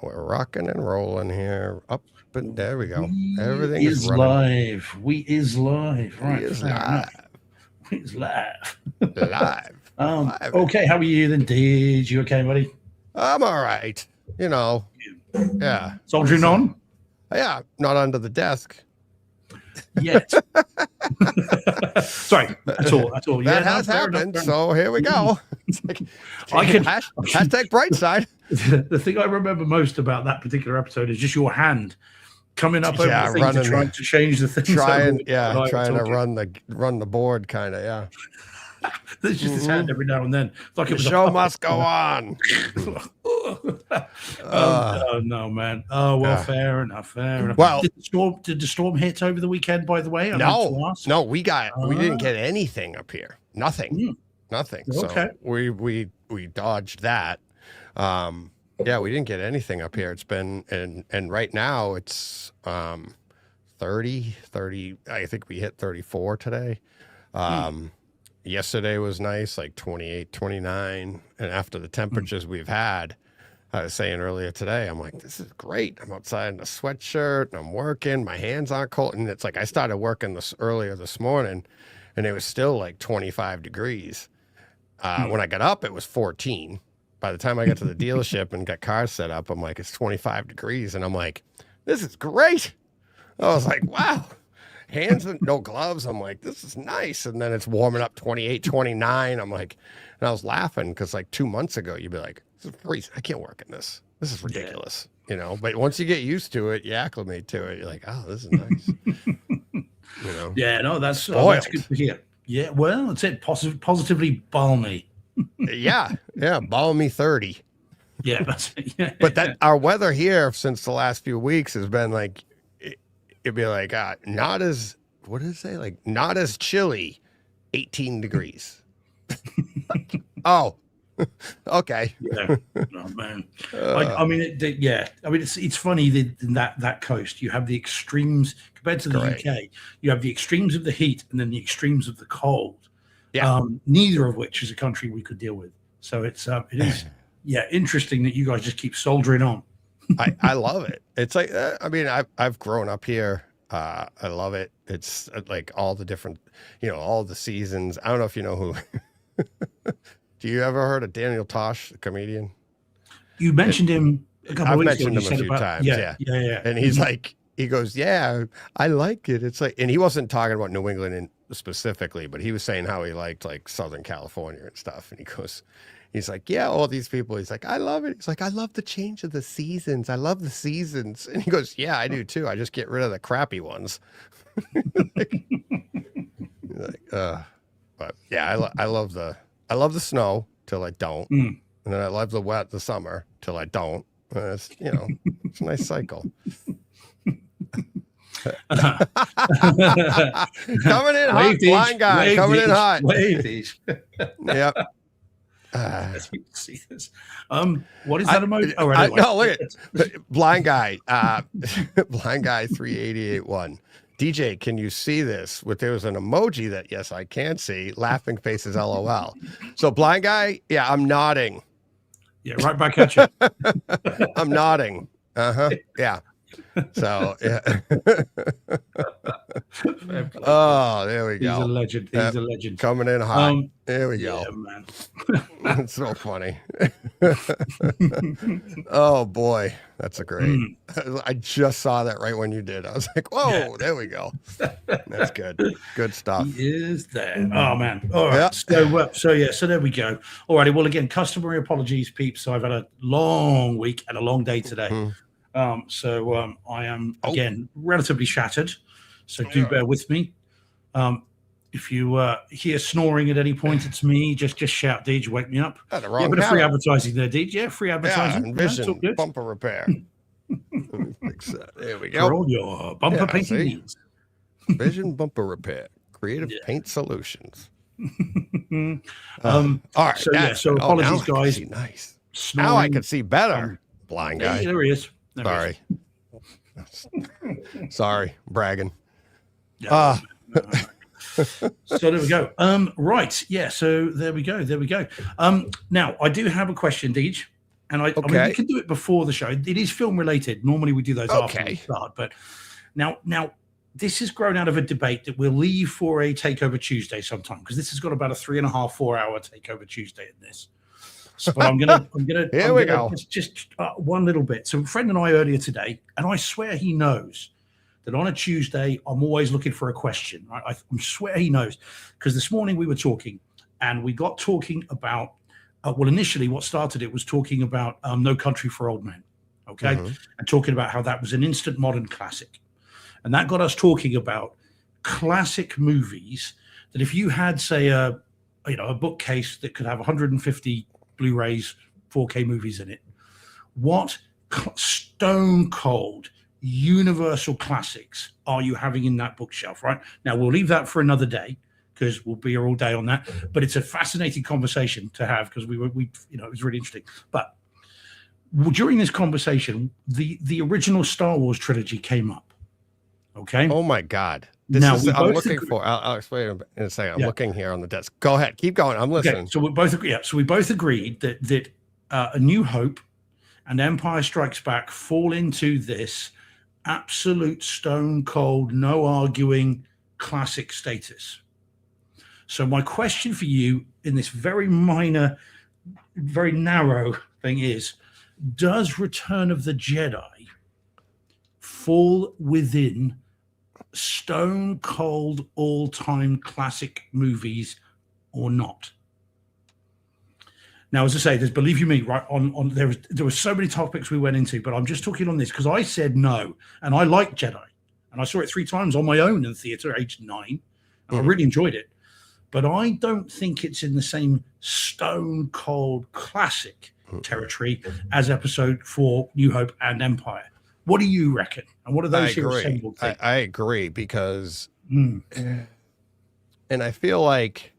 We're rocking and rolling here. Up and there we go. We Everything is is running. live. We is live. He Right, is fair enough. live. We is live. Live. Live. Okay, how are you then, Did you okay, buddy? I'm all right. You know. Yeah. Soldiering on? Yeah. Not under the desk. Yet. Sorry, that's all. That has happened. So here we go. It's like, hashtag bright side. The thing I remember most about that particular episode is just your hand coming up over the thing to try to change the thing. Trying to run the board, kind of. Yeah. There's just his hand every now and then. It's like the show must go on. Oh no, man. Oh well, fair enough. Well, did the storm hit over the weekend? By the way, no, we didn't get anything up here. Nothing. So okay. we dodged that. Yeah, we didn't get anything up here. It's been and right now it's 30. I think we hit 34 today. Yesterday was nice, like 28, 29. And after the temperatures we've had, I was saying earlier today, I'm like, this is great. I'm outside in a sweatshirt and I'm working. My hands aren't cold. And it's like I started working earlier this morning and it was still like 25 degrees. When I got up, it was 14. By the time I got to the dealership and got cars set up, I'm like, it's 25 degrees. And I'm like, this is great. I was like, wow. Hands and no gloves. I'm like, this is nice. And then it's warming up 28, 29. I'm like, and I was laughing because like 2 months ago, you'd be like, this is freezing. I can't work in this. This is ridiculous. You know, but once you get used to it, you acclimate to it. You're like, oh, this is nice. You know? Yeah, no, that's good to hear. Yeah, well, it's it. Positively balmy. yeah, balmy 30. Yeah, that's it. Yeah. But that our weather here since the last few weeks has been like, it'd be like not as what did it say? Like not as chilly, 18 degrees. Oh, okay. Yeah. Oh man. I mean, it's funny that that coast you have the extremes compared to the UK. You have the extremes of the heat and then the extremes of the cold. Yeah. Neither of which is a country we could deal with. So it is interesting that you guys just keep soldiering on. I love it. It's like I mean I've grown up here. I love it. It's like all the different, all the seasons. I don't know if you know who. Do you ever heard of Daniel Tosh, the comedian? You mentioned him a couple of weeks ago. I've mentioned him a few times. Yeah. And he's like, he goes, yeah, I like it. It's like, and he wasn't talking about New England specifically, but he was saying how he liked like Southern California and stuff. And he goes, he's like, yeah, all these people. He's like, I love it. He's like, I love the change of the seasons. I love the seasons. And he goes, yeah, I do too. I just get rid of the crappy ones. But yeah, I love the snow till I don't. And then I love the summer till I don't. It's, it's a nice cycle. Coming in hot, blind guy, coming in hot. Yep. Let's see this. What is that emoji? Oh, right, no, look at blind guy. Blind guy 3881. DJ, can you see this? There was an emoji that yes, I can see. Laughing faces, LOL. So blind guy, yeah, I'm nodding. Yeah, right back at you. I'm nodding. Yeah. So yeah. Oh, there we go. He's a legend. He's a legend. Coming in hot. There we go. Yeah, man. That's so funny. Oh boy, that's a great. I just saw that right when you did. I was like, whoa, there we go. That's good. Good stuff. He is there. Oh man. All right. Yeah. So there we go. All righty. Well, again, customary apologies, peeps. So I've had a long week and a long day today. I am again relatively shattered, so do bear with me. If you hear snoring at any point, it's me. Just shout, Deej, wake me up. Bit of free advertising there, Deej. Yeah, free advertising. Vision bumper repair. There we go. For all your bumper painting needs. Vision bumper repair. Creative Paint Solutions. All right. So apologies, guys. Nice. Snoring. Now I can see better. Blind guy. There he is. Sorry. Sorry, bragging. Yeah, so there we go. Right. Yeah. So there we go. Now I do have a question, Deej. And I mean, we can do it before the show. It is film related. Normally we do those after we start. But now this has grown out of a debate that we'll leave for a Takeover Tuesday sometime, because this has got about a 3.5, 4 hour Takeover Tuesday in this. So, but I'm gonna just one little bit. So, a friend and I earlier today, and I swear he knows that on a Tuesday I'm always looking for a question. I swear he knows, because this morning we were talking, and we got talking about. Well, initially, what started it was talking about No Country for Old Men, okay, and talking about how that was an instant modern classic, and that got us talking about classic movies that if you had, say, a bookcase that could have 150 Blu-rays, 4K movies in it, what stone cold universal classics are you having in that bookshelf? Right now, we'll leave that for another day, because we'll be here all day on that. But it's a fascinating conversation to have, because we it was really interesting. But during this conversation, the original Star Wars trilogy came up. Okay. Oh my God. I'm looking for. I'll explain in a second. I'm looking here on the desk. Go ahead. Keep going. I'm listening. Okay, so we both agree. Yeah, so we both agreed that A New Hope and Empire Strikes Back fall into this absolute stone cold, no arguing classic status. So my question for you in this very minor, very narrow thing is, does Return of the Jedi fall within stone cold all-time classic movies or not? Now, as I say, believe you me, right on there were so many topics we went into, but I'm just talking on this because I said no, and I like Jedi, and I saw it 3 times on my own in the theater, age 9, and I really enjoyed it. But I don't think it's in the same stone cold classic territory as Episode 4, New Hope, and Empire. What do you reckon? And what are those here assembled think? I agree, because, and I feel like,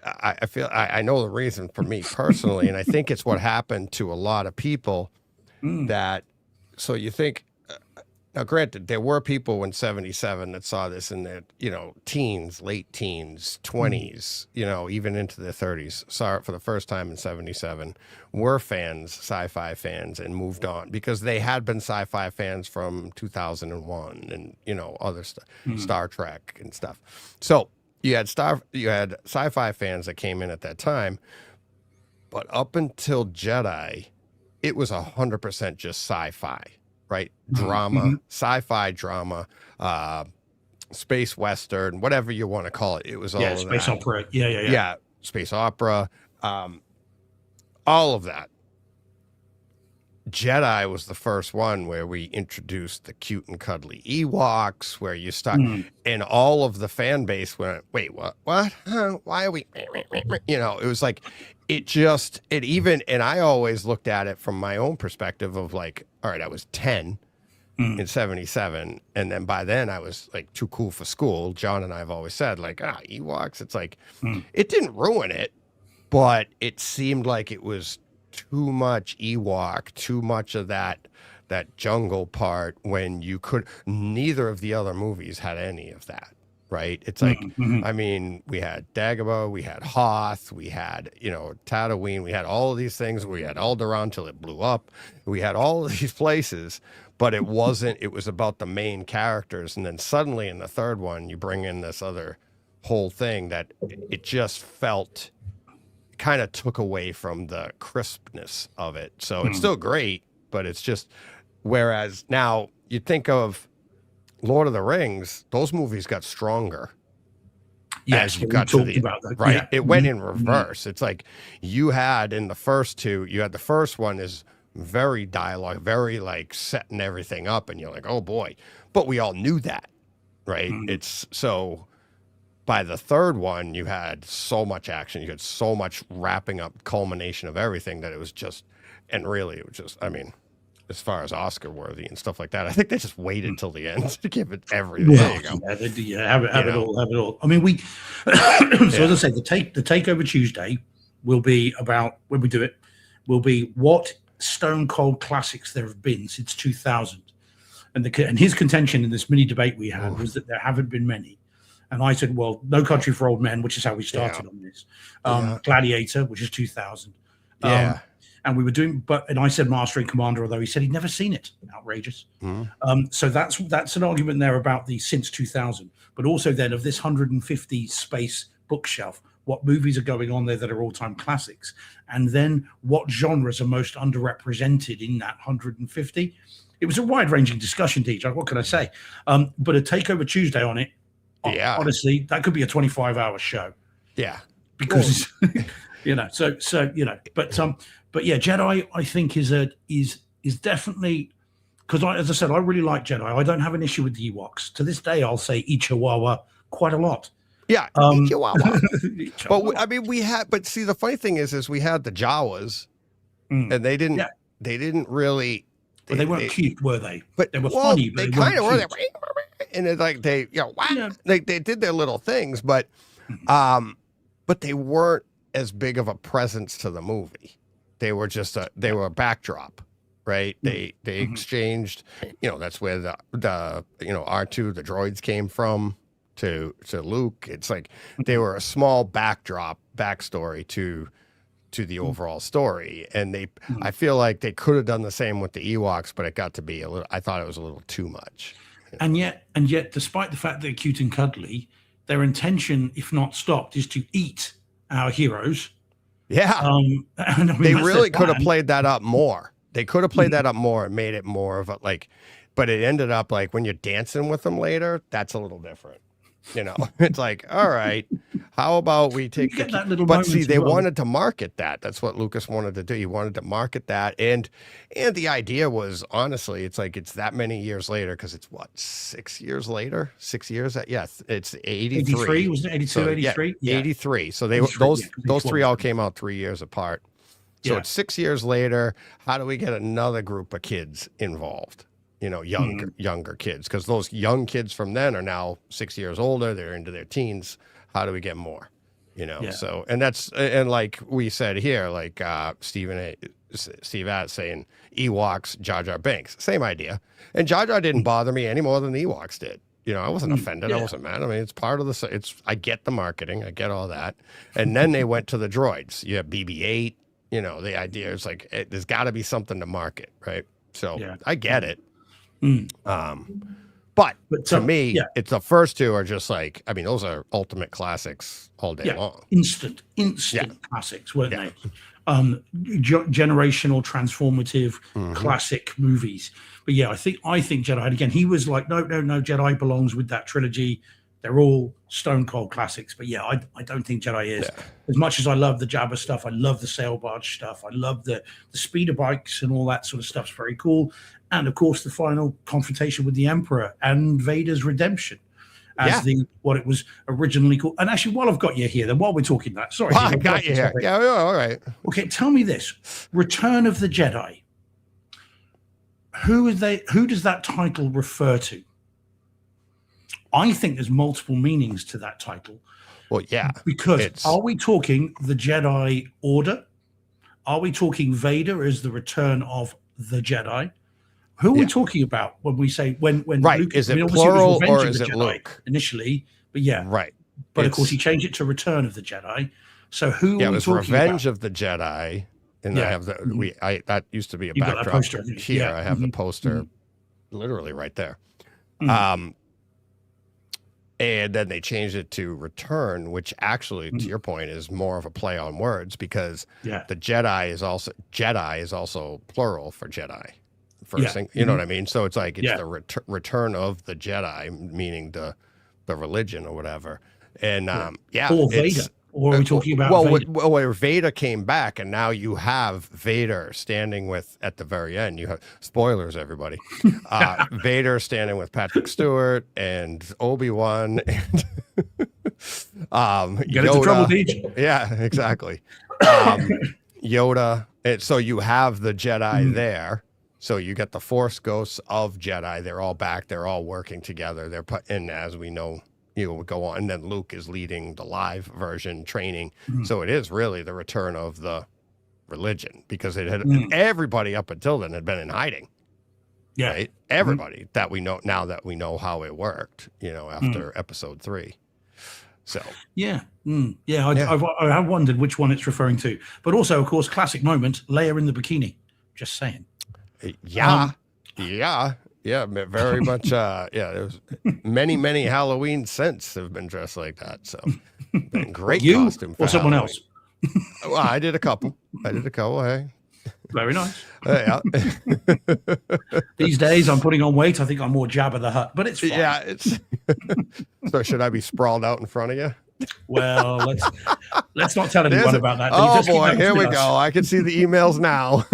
I know the reason for me personally, and I think it's what happened to a lot of people. That, so you think. Now, granted, there were people in 77 that saw this in their, teens, late teens, 20s, even into their 30s, saw it for the first time in 77, were fans, sci-fi fans, and moved on because they had been sci-fi fans from 2001 and, other stuff, Star Trek and stuff. So you had sci-fi fans that came in at that time, but up until Jedi, it was 100% just sci-fi. Right? Drama, sci-fi drama, space western, whatever you want to call it. It was all space that. Opera. Yeah. Space opera, all of that. Jedi was the first one where we introduced the cute and cuddly Ewoks, where you start, and all of the fan base went, wait, what? Huh? Why are we, it was like, and I always looked at it from my own perspective of like, all right, I was 10 in 77. And then by then I was like too cool for school. John and I have always said like, Ewoks, it's like, it didn't ruin it, but it seemed like it was too much Ewok, too much of that jungle part, when neither of the other movies had any of that. Right. It's like, I mean, we had Dagobah, we had Hoth, we had, Tatooine, we had all of these things. We had Alderaan till it blew up. We had all of these places, but it was about the main characters. And then suddenly in the third one, you bring in this other whole thing that it just felt kind of took away from the crispness of it. So it's still great, but it's just, whereas now you think of Lord of the Rings, those movies got stronger. Yes, as you got to about that. Right. Yeah. It went in reverse. It's like you had in the first two, the first one is very dialogue, very like setting everything up, and you're like, oh boy. But we all knew that, right? It's so by the third one, you had so much action, you had so much wrapping up culmination of everything that it was just, and really it was just, I mean, as far as Oscar worthy and stuff like that, I think they just waited till the end to give it everything. Well, there you go. Yeah, they do, have it all. I mean, as I say, the Takeover Tuesday will be about, when we do it, will be what stone cold classics there have been since 2000. And his contention in this mini debate we had was that there haven't been many. And I said, well, No Country for Old Men, which is how we started on this. Gladiator, which is 2000. Yeah. And we were doing, and I said Master and Commander, although he said he'd never seen it. Outrageous. So that's an argument there about the since 2000, but also then of this 150 space bookshelf, what movies are going on there that are all-time classics, and then what genres are most underrepresented in that 150. It was a wide-ranging discussion, DJ. What can I say? But a Takeover Tuesday on it, honestly, that could be a 25-hour show. Yeah. Because but yeah, Jedi I think is definitely, because as I said, I really like Jedi. I don't have an issue with the Ewoks. To this day, I'll say Ichiwawa quite a lot. Yeah, Chihuahua. But I mean, but see, the funny thing is we had the Jawas, and they didn't really. But they weren't cute, were they? But they were funny. But they kind of were. And it's like they did their little things, but they weren't as big of a presence to the movie. They were just they were a backdrop, right? They exchanged, that's where the R2, the droids came from to Luke. It's like they were a small backstory to the overall story. And I feel like they could have done the same with the Ewoks, but it got to be I thought it was a little too much. And yet, despite the fact they're cute and cuddly, their intention, if not stopped, is to eat our heroes. Yeah. They really could have played that up more. They could have played that up more and made it more of but it ended up like when you're dancing with them later, that's a little different. It's like, all right, how about we take that little but see, they wanted to market that. That's what Lucas wanted to do. He wanted to market that. And the idea was, honestly, it's like, it's that many years later, because it's what, 6 years later? 6 years? Yes, it's 83. 83, was it 82, so, 83? Yeah, 83. So those three all came out 3 years apart. So it's 6 years later. How do we get another group of kids involved? Younger kids, because those young kids from then are now 6 years older. They're into their teens. How do we get more? So, and like we said here, like Steve Att saying Ewoks, Jar Jar Binks, same idea. And Jar Jar didn't bother me any more than the Ewoks did. I wasn't offended. I wasn't mad. I mean, it's part of I get the marketing. I get all that. And then they went to the droids. You have BB-8. The idea is like, there's got to be something to market, right? So I get it. But to me, it's the first two are just like, I mean, those are ultimate classics all day long. Instant classics, weren't they? Generational, transformative, classic movies. But yeah, I think Jedi. And again, he was like, no, Jedi belongs with that trilogy. They're all stone cold classics. But yeah, I don't think Jedi is. As much as I love the Jabba stuff, I love the sail barge stuff, I love the speeder bikes and all that sort of stuff's very cool. And of course, the final confrontation with the Emperor and Vader's redemption as what it was originally called. And actually, while I've got you here, then while we're talking that, sorry, I got you here. Yeah, all right. Okay, tell me this: Return of the Jedi. Who does that title refer to? I think there's multiple meanings to that title. Well, yeah. Because are we talking the Jedi Order? Are we talking Vader as the return of the Jedi? Who are we talking about when we say when right? Luke, is it plural or is it Jedi Luke initially? But right. But of course, he changed it to Return of the Jedi. So who? Yeah, are we it was talking Revenge about? of the Jedi, and I have that used to be a You've backdrop. Poster, here I have the poster, literally right there. And then they changed it to Return, which actually, to your point, is more of a play on words because the Jedi is also plural for Jedi. You know what I mean? So it's like it's the return of the Jedi, meaning the religion or whatever. And or Vader. Or are we talking about Vader? Where Vader came back, and now you have Vader standing at the very end. You have spoilers, everybody. Vader standing with Patrick Stewart and Obi-Wan and Get into trouble, DJ. Yeah, exactly. Yoda. And so you have the Jedi there. So you get the Force ghosts of Jedi. They're all back. They're all working together. They're put in, as we know. Go on, and then Luke is leading the live version training. So it is really the return of the religion because it had everybody up until then had been in hiding. Yeah, right? Everybody that we know now that we know how it worked. After Episode 3. So Yeah. Yeah. I have wondered which one it's referring to. But also, of course, classic moment, Leia in the bikini. Just saying. yeah, very much. There's many Halloween scents have been dressed like that. So been great You costume for or someone Halloween. else? Well, I did a couple. Hey. Very nice. Yeah. These days, I'm putting on weight. I think I'm more Jabba the Hutt, but it's fine. Yeah, it's so should I be sprawled out in front of you? Well, let's not tell anyone about that. Oh Just keep boy, that here we between us. go. I can see the emails now.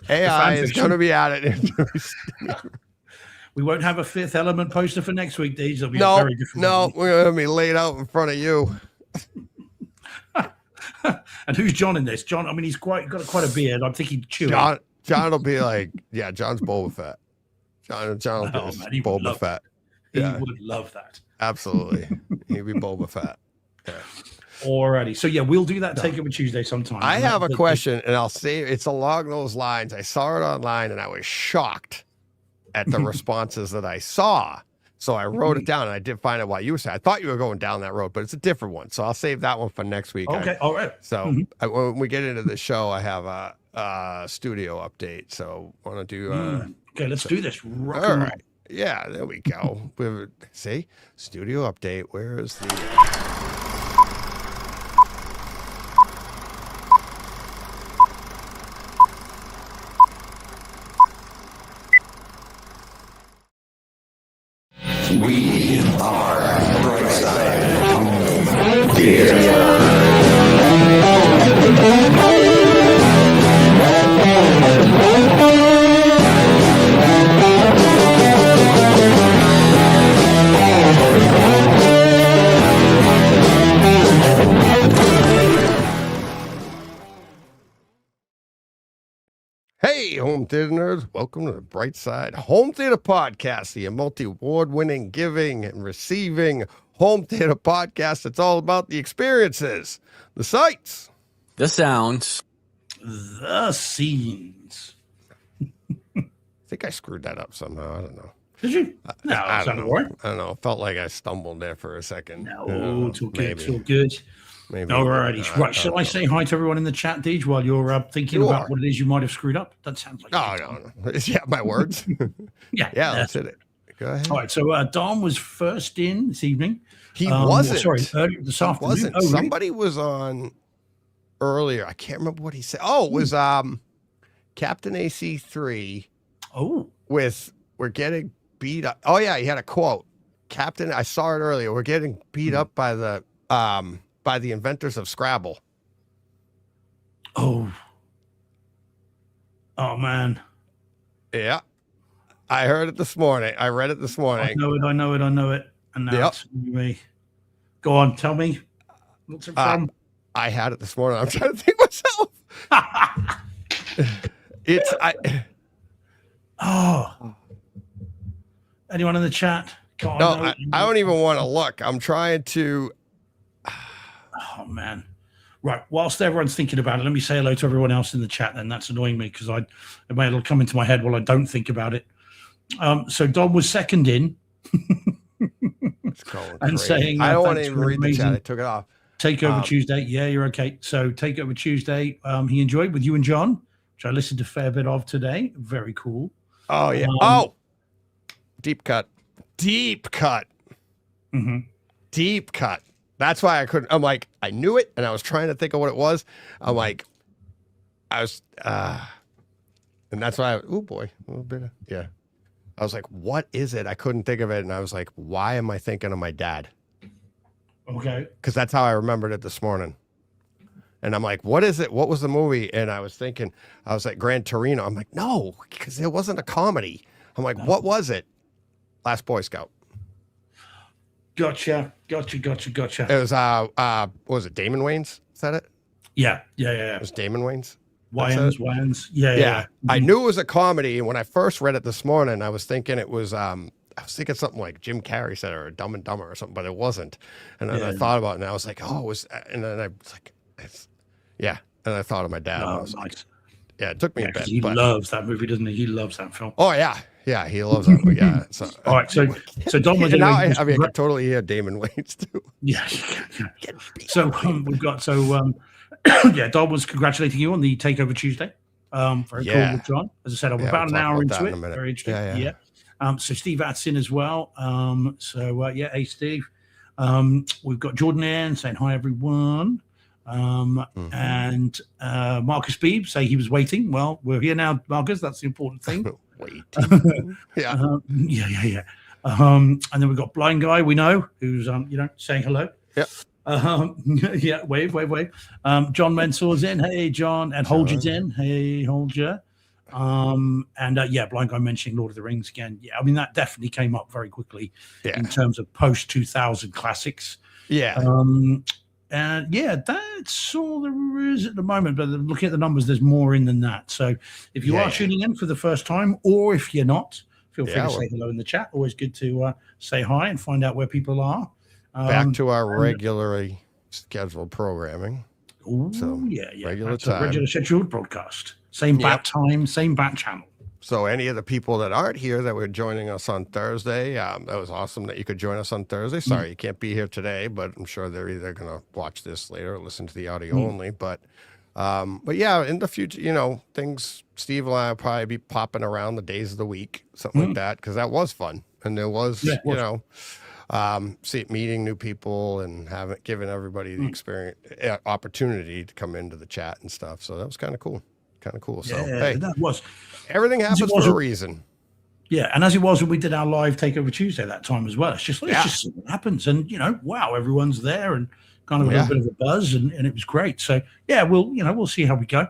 AI is going to be at it. We won't have a Fifth Element poster for next week, Deej. It'll be a No, very different one. we're going to be laid out in front of you. And who's John in this? John, I mean, he's got quite a beard. I'm thinking Chewie. John will be like, yeah, John's Boba Fett. John will be He would Boba love Fett. He Yeah. would love that. Absolutely. He'd be Boba Fett. Yeah. Alrighty. So yeah, we'll do that Takeover Tuesday sometime. I have a question, and I'll say it's along those lines. I saw it online, and I was shocked at the responses that I saw. So I wrote it down, and I did find out why you were saying. I thought you were going down that road, but it's a different one. So I'll save that one for next week. Okay. All right. So when we get into the show, I have a studio update. So want to do? Okay, let's do this. Rock All and roll. right. Yeah, there we go. See, studio update. Where is the? We are Brightside Theater. Hey, home theater nerds, welcome to the Bright Side Home Theater Podcast, the multi-award winning, giving and receiving home theater podcast. It's all about the experiences, the sights, the sounds, the scenes. I think I screwed that up somehow. I don't know. Did you? No, I that's don't not know. right. I don't know. Felt like I stumbled there for a second. No, it's all good. maybe. It's all good. Maybe. Alrighty. Right. Shall I say hi to everyone in the chat, Deej, while you're thinking Sure. about what it is you might have screwed up? That sounds like No. Yeah, my words. Yeah. Yeah, let's hit it. Go ahead. All right. So Dom was first in this evening. He wasn't. Sorry, earlier this afternoon. Wasn't. Oh, really? Somebody was on earlier. I can't remember what he said. Oh, it was Captain AC3 Oh. with "We're getting beat up." Oh yeah, he had a quote. Captain, I saw it earlier. We're getting beat up by the inventors of Scrabble. Oh. Oh man. Yeah. I heard it this morning. I read it this I morning. know it. And now Yep. it's me. Go on, tell me. What's it from? I had it this morning. I'm trying to think myself. Oh. Anyone in the chat? God, No, I don't even want to look. I'm trying to. Oh man. Right. Whilst everyone's thinking about it, let me say hello to everyone else in the chat. Then that's annoying me because it'll come into my head while I don't think about it. So Dom was second in. It's going And great. saying, I don't want to thanks even for read the chat. amazing- I took it off. Takeover Tuesday. Yeah, you're okay. So Takeover Tuesday, he enjoyed with you and John, which I listened to a fair bit of today. Very cool. Oh yeah. Deep cut. Mm-hmm. Deep cut. That's why I couldn't. I'm like, I knew it, and I was trying to think of what it was. I'm like, and that's why. Oh boy, a little bit. Yeah. I was like, what is it? I couldn't think of it, and I was like, why am I thinking of my dad? Okay. Because that's how I remembered it this morning. And I'm like, what is it? What was the movie? And I was like, Gran Torino. I'm like, no, because it wasn't a comedy. I'm like, what was it? Last Boy Scout. Gotcha. It was, what was it? Damon Wayans? Is that it? Yeah. It was Damon Wayans. Wayans. Yeah. Yeah. I knew it was a comedy. And when I first read it this morning, I was thinking it was, I was thinking something like Jim Carrey said, or Dumb and Dumber or something, but it wasn't. And then I thought about it, and I was like, oh, it was, and then I was like, yeah. And I thought of my dad. And I Oh, was like, nice. Yeah, it took me Yeah, a 'cause bit, he but loves that movie, doesn't he? He loves that film. oh yeah, he loves that. But yeah, so All right, so Don was and now anyway, I mean, I can totally hear Damon Wayans too. yeah. So yeah, Don was congratulating you on the Takeover Tuesday. Very cool Yeah. with John. As I said, I'm Yeah, about we'll an talk hour about that into in a it. minute. Very interesting. Yeah. So Steve Atson as well. Yeah, hey Steve. We've got Jordan Ann saying hi everyone. And Marcus Beebe say he was waiting. Well, we're here now, Marcus. That's the important thing. Wait. Yeah. Yeah. And then we've got Blind Guy, we know, who's saying hello. Yep. Yeah, wave. John Mensor's in. Hey, John. And Holger's in. Hey, Holger. Blind Guy mentioning Lord of the Rings again. Yeah, I mean, that definitely came up very quickly in terms of post 2000 classics. Yeah. And yeah, that's all there is at the moment. But looking at the numbers, there's more in than that. So if you are tuning in for the first time, or if you're not, feel free to say hello in the chat. Always good to say hi and find out where people are. Back to our regularly scheduled programming. Regular time. Regular scheduled broadcast. Same bat time, same bat channel. So any of the people that aren't here that were joining us on Thursday, that was awesome that you could join us on Thursday. Sorry, you can't be here today, but I'm sure they're either going to watch this later or listen to the audio only. But yeah, in the future, things, Steve and I will probably be popping around the days of the week, something like that, because that was fun. And there was, meeting new people and giving everybody the experience, opportunity to come into the chat and stuff. So that was kind of cool. So hey, that was everything happens for a reason. Yeah, and as it was when we did our live Takeover Tuesday that time as well. It's just see what happens, and wow, everyone's there and kind of a little bit of a buzz, and it was great. So yeah, we'll see how we go.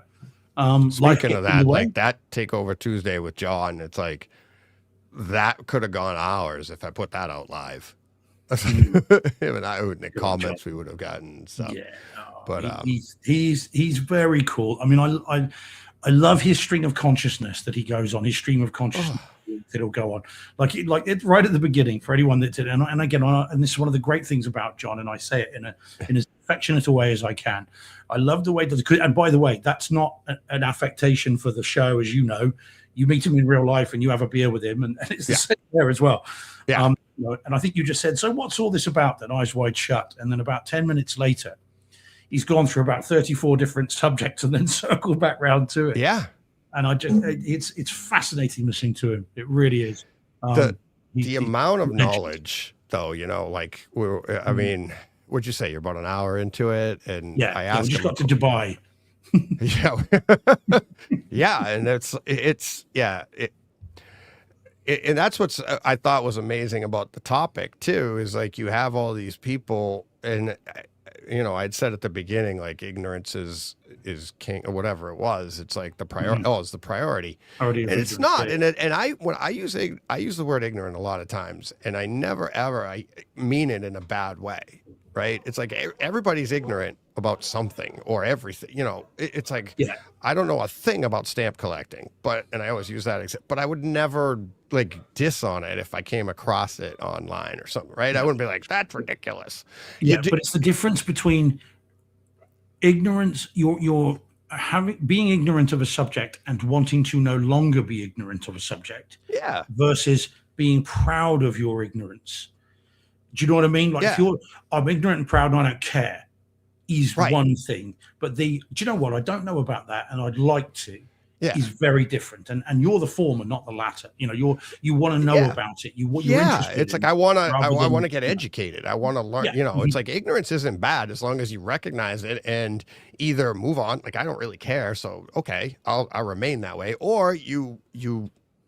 Speaking of that, like that Takeover Tuesday with John, it's like that could have gone hours if I put that out live. Him and I, in the comments we would have gotten and stuff. Yeah, but he's very cool. I mean, I love his string of consciousness that he goes on. His stream of consciousness that he'll go on, like it right at the beginning for anyone that did. And again, and this is one of the great things about John, and I say it in as affectionate a way as I can. I love the way that. And by the way, that's not an affectation for the show, as you know. You meet him in real life and you have a beer with him, and it's the same there as well. Yeah. And I think you just said, so what's all this about? Then Eyes Wide Shut, and then about 10 minutes later, he's gone through about 34 different subjects and then circled back round to it. Yeah. And it's fascinating listening to him. It really is. The amount of knowledge, though, like I mean, what'd you say? You're about an hour into it, and I asked we just him got to Dubai. Yeah, and and that's what's I thought was amazing about the topic too, is like you have all these people, and I'd said at the beginning, like ignorance is king or whatever it was. It's like the priority. It's the priority, and it's not. And I use the word ignorant a lot of times, and I never ever I mean it in a bad way, right? It's like everybody's ignorant about something or everything. It's like I don't know a thing about stamp collecting, and I always use that but I would never like diss on it if I came across it online or something, right? I wouldn't be like, that's ridiculous. But it's the difference between ignorance, you're being ignorant of a subject and wanting to no longer be ignorant of a subject, versus being proud of your ignorance. Do you know what I mean? Like if I'm ignorant and proud and I don't care is one thing, but do you know what? I don't know about that and I'd like to. Is very different, and you're the former, not the latter. You want to know about it. You're interested. It's like I want to get educated. I want to learn. It's like ignorance isn't bad as long as you recognize it and either move on. Like I don't really care, so okay, I'll remain that way, or you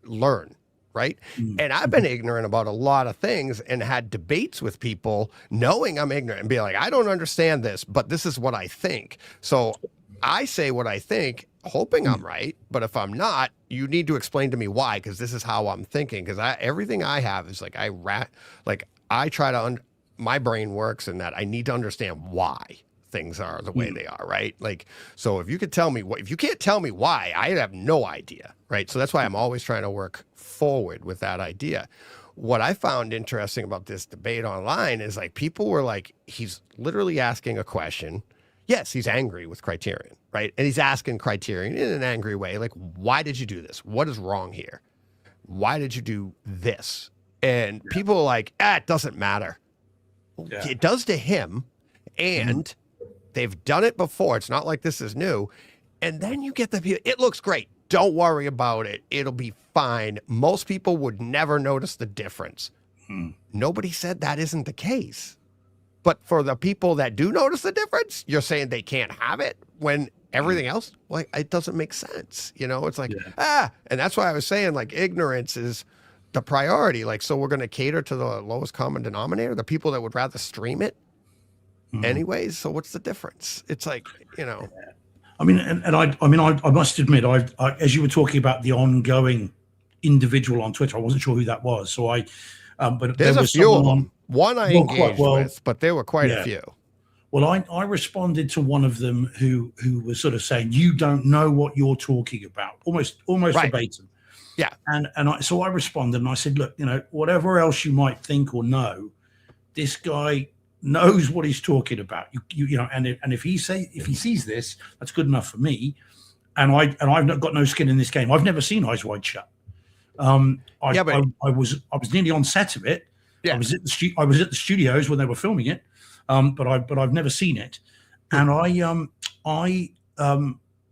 learn. Right. And I've been ignorant about a lot of things and had debates with people knowing I'm ignorant and be like, I don't understand this, but this is what I think. So I say what I think, hoping I'm right. But if I'm not, you need to explain to me why, because this is how I'm thinking. Because everything I have is like I try to my brain works in that I need to understand why things are the way they are, right? Like, so if you could tell me if you can't tell me why, I have no idea, right? So that's why I'm always trying to work forward with that idea. What I found interesting about this debate online is like people were like, he's literally asking a question. yes, he's angry with Criterion, right? And he's asking Criterion in an angry way, like, why did you do this? What is wrong here? Why did you do this? And people are like, it doesn't matter. Yeah. It does to him, and they've done it before. It's not like this is new. And then you get the view. It looks great. Don't worry about it. It'll be fine. Most people would never notice the difference. Nobody said that isn't the case. But for the people that do notice the difference, you're saying they can't have it when everything else, like, it doesn't make sense. You know, it's like, and that's why I was saying, like, ignorance is the priority. Like, so we're going to cater to the lowest common denominator, the people that would rather stream it anyways. So what's the difference? It's like, you know. I mean, I must admit, I as you were talking about the ongoing individual on Twitter, I wasn't sure who that was. So but there's there a was few of someone them. One I engaged with, but there were quite a few. Well, I responded to one of them who was sort of saying, "You don't know what you're talking about," almost Right. verbatim. Yeah. So I responded and I said, "Look, you know, whatever else you might think or know, this guy knows what he's talking about. You know, and if he sees this, that's good enough for me. And I've not got no skin in this game. I've never seen Eyes Wide Shut. I was nearly on set of it. Yeah. I was at the studios when they were filming it, but I've never seen it. And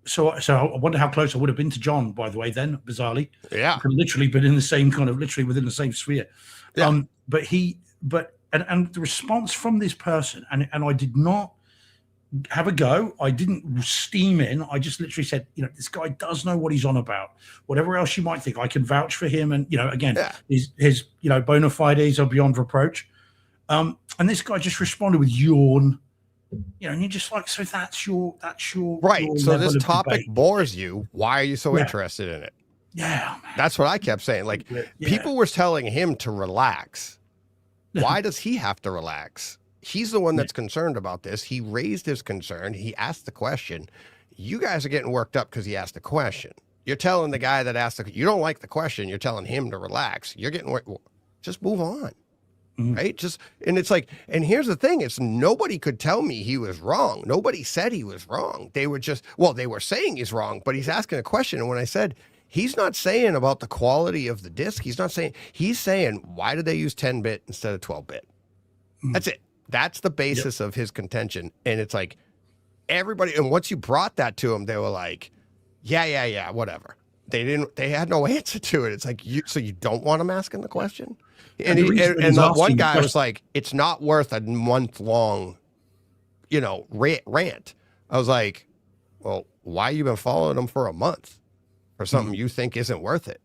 so I wonder how close I would have been to John, by the way, then, bizarrely. Yeah. I could literally been in the same kind of, literally within the same sphere. Yeah. And the response from this person, and I did not have a go. I didn't steam in. I just literally said, you know, this guy does know what he's on about. Whatever else you might think, I can vouch for him. And, you know, again, his you know, bona fides are beyond reproach. And this guy just responded with yawn. You know, and you're just like, so that's your right. your So level this of topic debate. bores you. Why are you so interested in it? Yeah, man. That's what I kept saying. Like, people were telling him to relax. Why does he have to relax? He's the one that's concerned about this. He raised his concern. He asked the question. You guys are getting worked up because he asked the question. You're telling the guy that asked you don't like the question. You're telling him to relax. You're getting worked. Just move on. Right? And it's like, and here's the thing, it's nobody could tell me he was wrong. Nobody said he was wrong. They were they were saying he's wrong, but he's asking a question. And when I said, he's not saying about the quality of the disc, he's saying, why did they use 10-bit instead of 12-bit? That's it. That's the basis of his contention. And it's like, everybody, and once you brought that to him, they were like, yeah, whatever. They had no answer to it. It's like, so you don't want him asking the question? And the one guy was like, it's not worth a month-long, you know, rant. I was like, well, why you been following him for a month for something you think isn't worth it?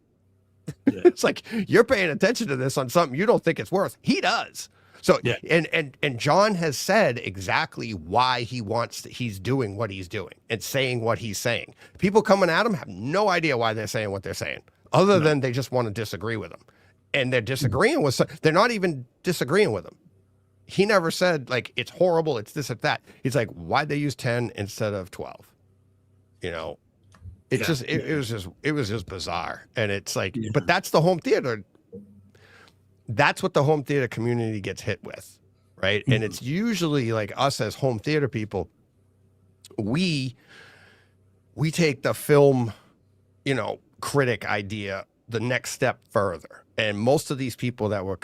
It's like, you're paying attention to this on something you don't think it's worth. He does. So, and John has said exactly why he's doing what he's doing and saying what he's saying. People coming at him have no idea why they're saying what they're saying, other than they just want to disagree with him. And they're disagreeing with, they're not even disagreeing with him. He never said, like, it's horrible, it's this or that. He's like, why'd they use 10 instead of 12? You know, it was just bizarre. And it's like, but that's the home theater. That's what the home theater community gets hit with, right? And it's usually like us as home theater people, we take the film, you know, critic idea the next step further. And most of these people that were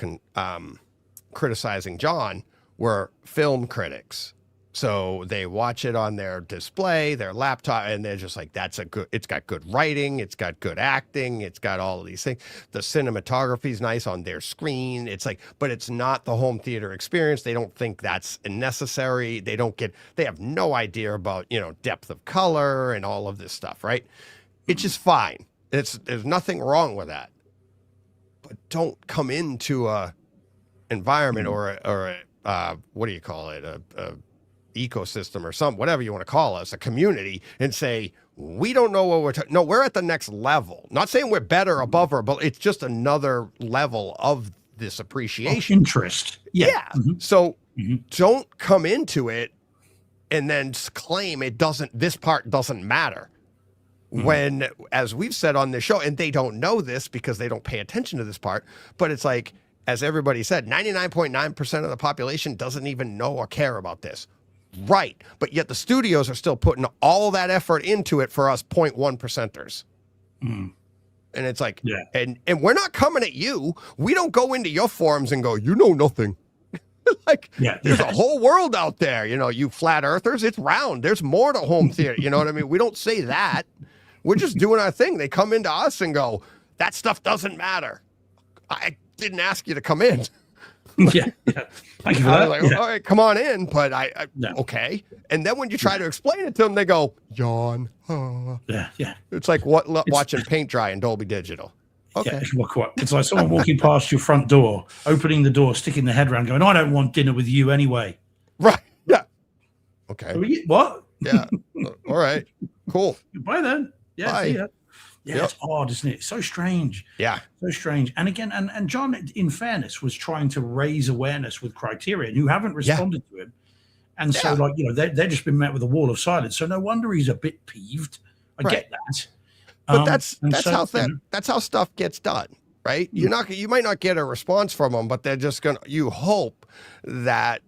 criticizing John were film critics. So they watch it on their display, their laptop, and they're just like, it's got good writing, it's got good acting, it's got all of these things. The cinematography is nice on their screen. It's like, but it's not the home theater experience. They don't think that's necessary. They have no idea about, you know, depth of color and all of this stuff, right? It's just fine. There's nothing wrong with that. But don't come into a environment or a what do you call it? A ecosystem or something, whatever you want to call us, a community, and say, we don't know what no, we're at the next level. Not saying we're better, above her, but it's just another level of this appreciation. Interest. Yeah. So don't come into it and then claim this part doesn't matter. When, as we've said on this show, and they don't know this because they don't pay attention to this part, but it's like, as everybody said, 99.9% of the population doesn't even know or care about this. Right. But yet the studios are still putting all that effort into it for us 0.1 percenters. Mm. And it's like, Yeah. and we're not coming at you. We don't go into your forums and go, you know nothing. Like, there's a whole world out there. You know, you flat earthers, it's round. There's more to home theater. You know what I mean? We don't say that. We're just doing our thing. They come into us and go, that stuff doesn't matter. I didn't ask you to come in. Yeah. Thank you for I that. was like, all right, come on in. But No. okay. And then when you try to explain it to them, they go, yawn. Yeah. It's like watching paint dry in Dolby Digital. Okay. Yeah, what? It's like someone walking past your front door, opening the door, sticking their head around, going, I don't want dinner with you anyway. Right. Yeah. Okay. What? Yeah. All right. Cool. Bye then. Yeah. Bye. See ya. Yeah, Yep. it's odd, isn't it? It's so strange. Yeah. So strange. And again, and John, in fairness, was trying to raise awareness with Criterion, who haven't responded to him. And so, like, you know, they've just been met with a wall of silence. So no wonder he's a bit peeved. I get that. But that's how stuff gets done, right? You might not get a response from them, but they're just you hope that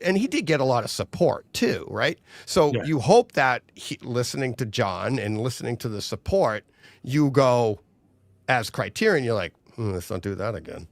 and he did get a lot of support too, right? So you hope that listening to John and listening to the support, you go as Criterion, you're like, let's not do that again.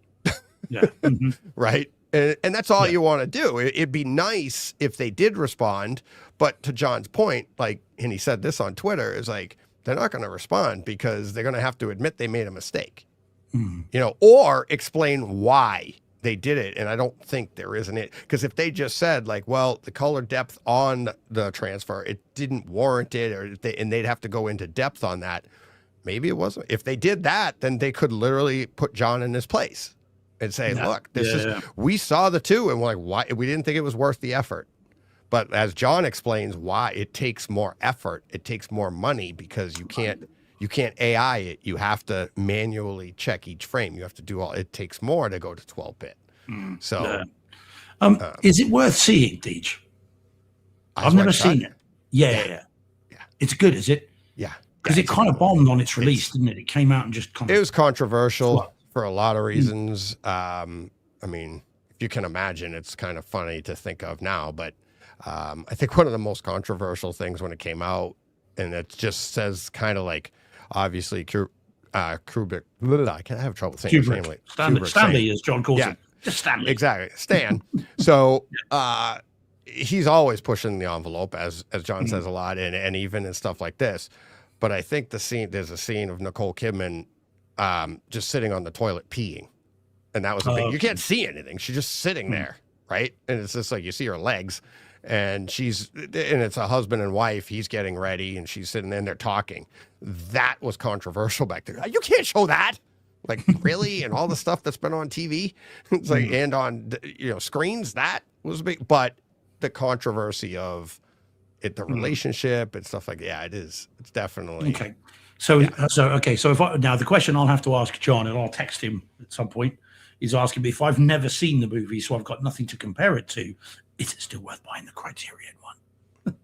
Yeah. Mm-hmm. Right. And that's all you want to do. It'd be nice if they did respond, but to John's point, like, and he said this on Twitter, is like, they're not going to respond because they're going to have to admit they made a mistake, you know, or explain why they did it. And I don't think there isn't it, because if they just said like, well, the color depth on the transfer, it didn't warrant it, and they'd have to go into depth on that. Maybe it wasn't. If they did that, then they could literally put John in his place and say, look, we saw the two and we're like, why? We didn't think it was worth the effort. But as John explains why it takes more effort, it takes more money, because you can't AI it. You have to manually check each frame. You have to do it takes more to go to 12-bit. So is it worth seeing, Deej? I've never seen it. Yeah. It's good, is it? Yeah. Because it kind of bombed on its release, didn't it? It came out and just kind of... It was controversial for a lot of reasons. I mean, if you can imagine, it's kind of funny to think of now, but I think one of the most controversial things when it came out, and it just says kind of like, obviously, Kubrick, I can't have trouble saying his name. Like, Stanley, as John calls him. Just Stanley. Exactly. Stan. So he's always pushing the envelope, as John says a lot, and even in stuff like this. But I think there's a scene of Nicole Kidman just sitting on the toilet peeing. And that was a big, you can't see anything. She's just sitting there, right? And it's just like, you see her legs. And it's a husband and wife. He's getting ready and she's sitting there and they're talking. That was controversial back there. You can't show that. Like, really? And all the stuff that's been on TV, it's like, and on, screens, that was big. But the controversy of the relationship and stuff like, it is. It's definitely. Okay. So now the question I'll have to ask John, and I'll text him at some point, is asking me if I've never seen the movie, so I've got nothing to compare it to. Is it still worth buying the Criterion one?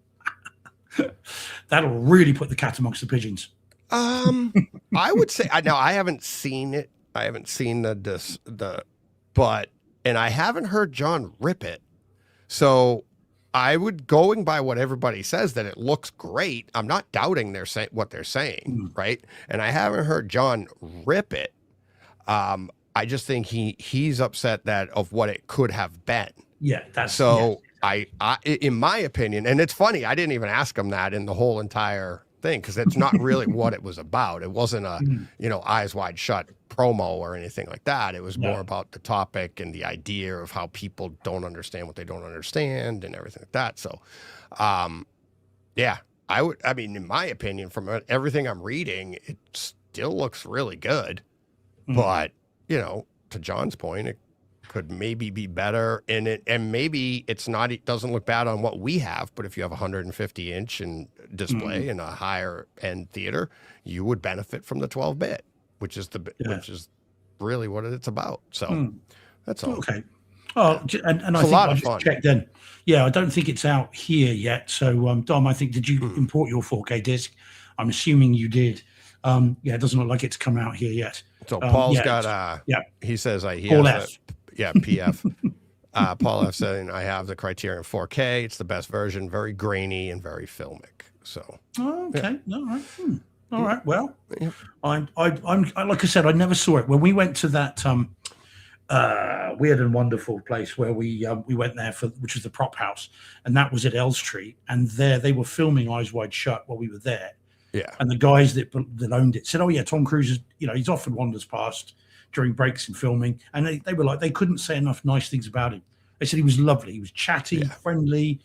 That'll really put the cat amongst the pigeons. I would say I haven't seen it. I haven't seen but I haven't heard John rip it. So I would, going by what everybody says, that it looks great. I'm not doubting what they're saying, right? And I haven't heard John rip it. I just think he's upset of what it could have been. Yeah, that's so. Yes. I, in my opinion, and it's funny, I didn't even ask him that in the whole entire thing, because it's not really what it was about. It wasn't a Eyes Wide Shut promo or anything like that. It was more about the topic and the idea of how people don't understand what they don't understand and everything like that. So, in my opinion, from everything I'm reading, it still looks really good. But to John's point, it could maybe be better in it, and maybe it doesn't look bad on what we have, but if you have a 150-inch and display in a higher end theater, you would benefit from the 12-bit, which is really what it's about. So that's all. Okay. Oh, and I think I just checked in. Yeah, I don't think it's out here yet. So, Dom, I think, did you import your 4K disc? I'm assuming you did. It doesn't look like it's come out here yet. So Paul's got he says he Paul has F. PF. Paul F. saying, I have the Criterion 4K. It's the best version, very grainy and very filmic. So, Oh, okay. All right. All right. Well, Yeah. I'm like I said, I never saw it when we went to that weird and wonderful place where we went there for, which was the Prop House, and that was at Elstree, and there they were filming Eyes Wide Shut while we were there. yeah. And the guys that owned it said, "Oh yeah, Tom Cruise is, he's often wanders past during breaks in filming," and they were like, they couldn't say enough nice things about him. They said he was lovely, he was chatty, Yeah. friendly.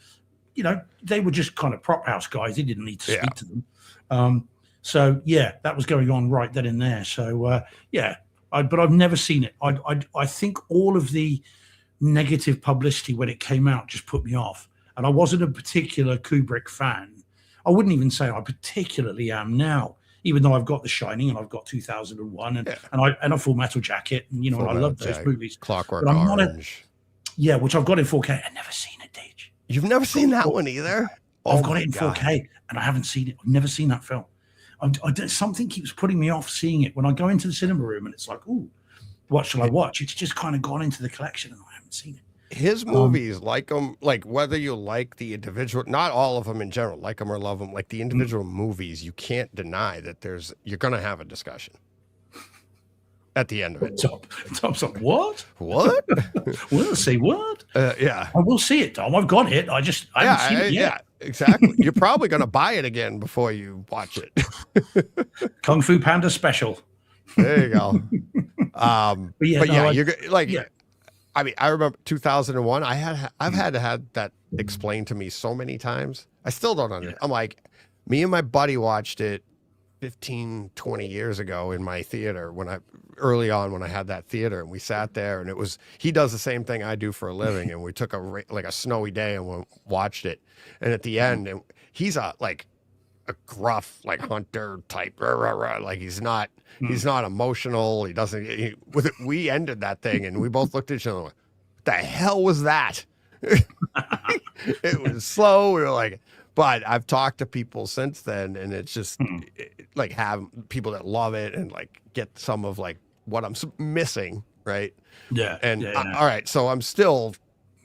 They were just kind of Prop House guys. He didn't need to speak Yeah. to them. So yeah, that was going on right then and there. So yeah, but I've never seen it. I think all of the negative publicity when it came out just put me off, and I wasn't a particular Kubrick fan. I wouldn't even say I particularly am now, even though I've got The Shining and I've got 2001 and a Full Metal Jacket, and Full I Metal love those Jacket, movies. Clockwork But I'm not Orange. which I've got in 4K. I've never seen it, Deej. You've never seen that one either? I've Oh got my it in God. 4K and I haven't seen it. I've never seen that film. Something keeps putting me off seeing it when I go into the cinema room, and it's like, ooh, what shall I watch? It's just kind of gone into the collection and I haven't seen it. His movies, like them, like whether you like the individual, not all of them in general, like them or love them, like the individual movies, you can't deny that you're going to have a discussion at the end of it. Tom's like, what? What? We'll see what? Yeah. I will see it, Tom. I've got it. I haven't seen it yet. Yeah, exactly. You're probably going to buy it again before you watch it. Kung Fu Panda special. There you go. You're like, yeah. I mean, I remember 2001. I've had to have that explained to me so many times. I still don't understand. I'm like, me and my buddy watched it 15, 20 years ago in my theater early on when I had that theater, and we sat there, and he does the same thing I do for a living, and we took a snowy day and we watched it, and at the end, and he's a gruff hunter type, like he's not emotional. He doesn't. We ended that thing, and we both looked at each other. Like, what the hell was that? It was slow. We were like, but I've talked to people since then, and it's just like have people that love it and like get some of like what I'm missing, right? Yeah. And yeah. all right, so I'm still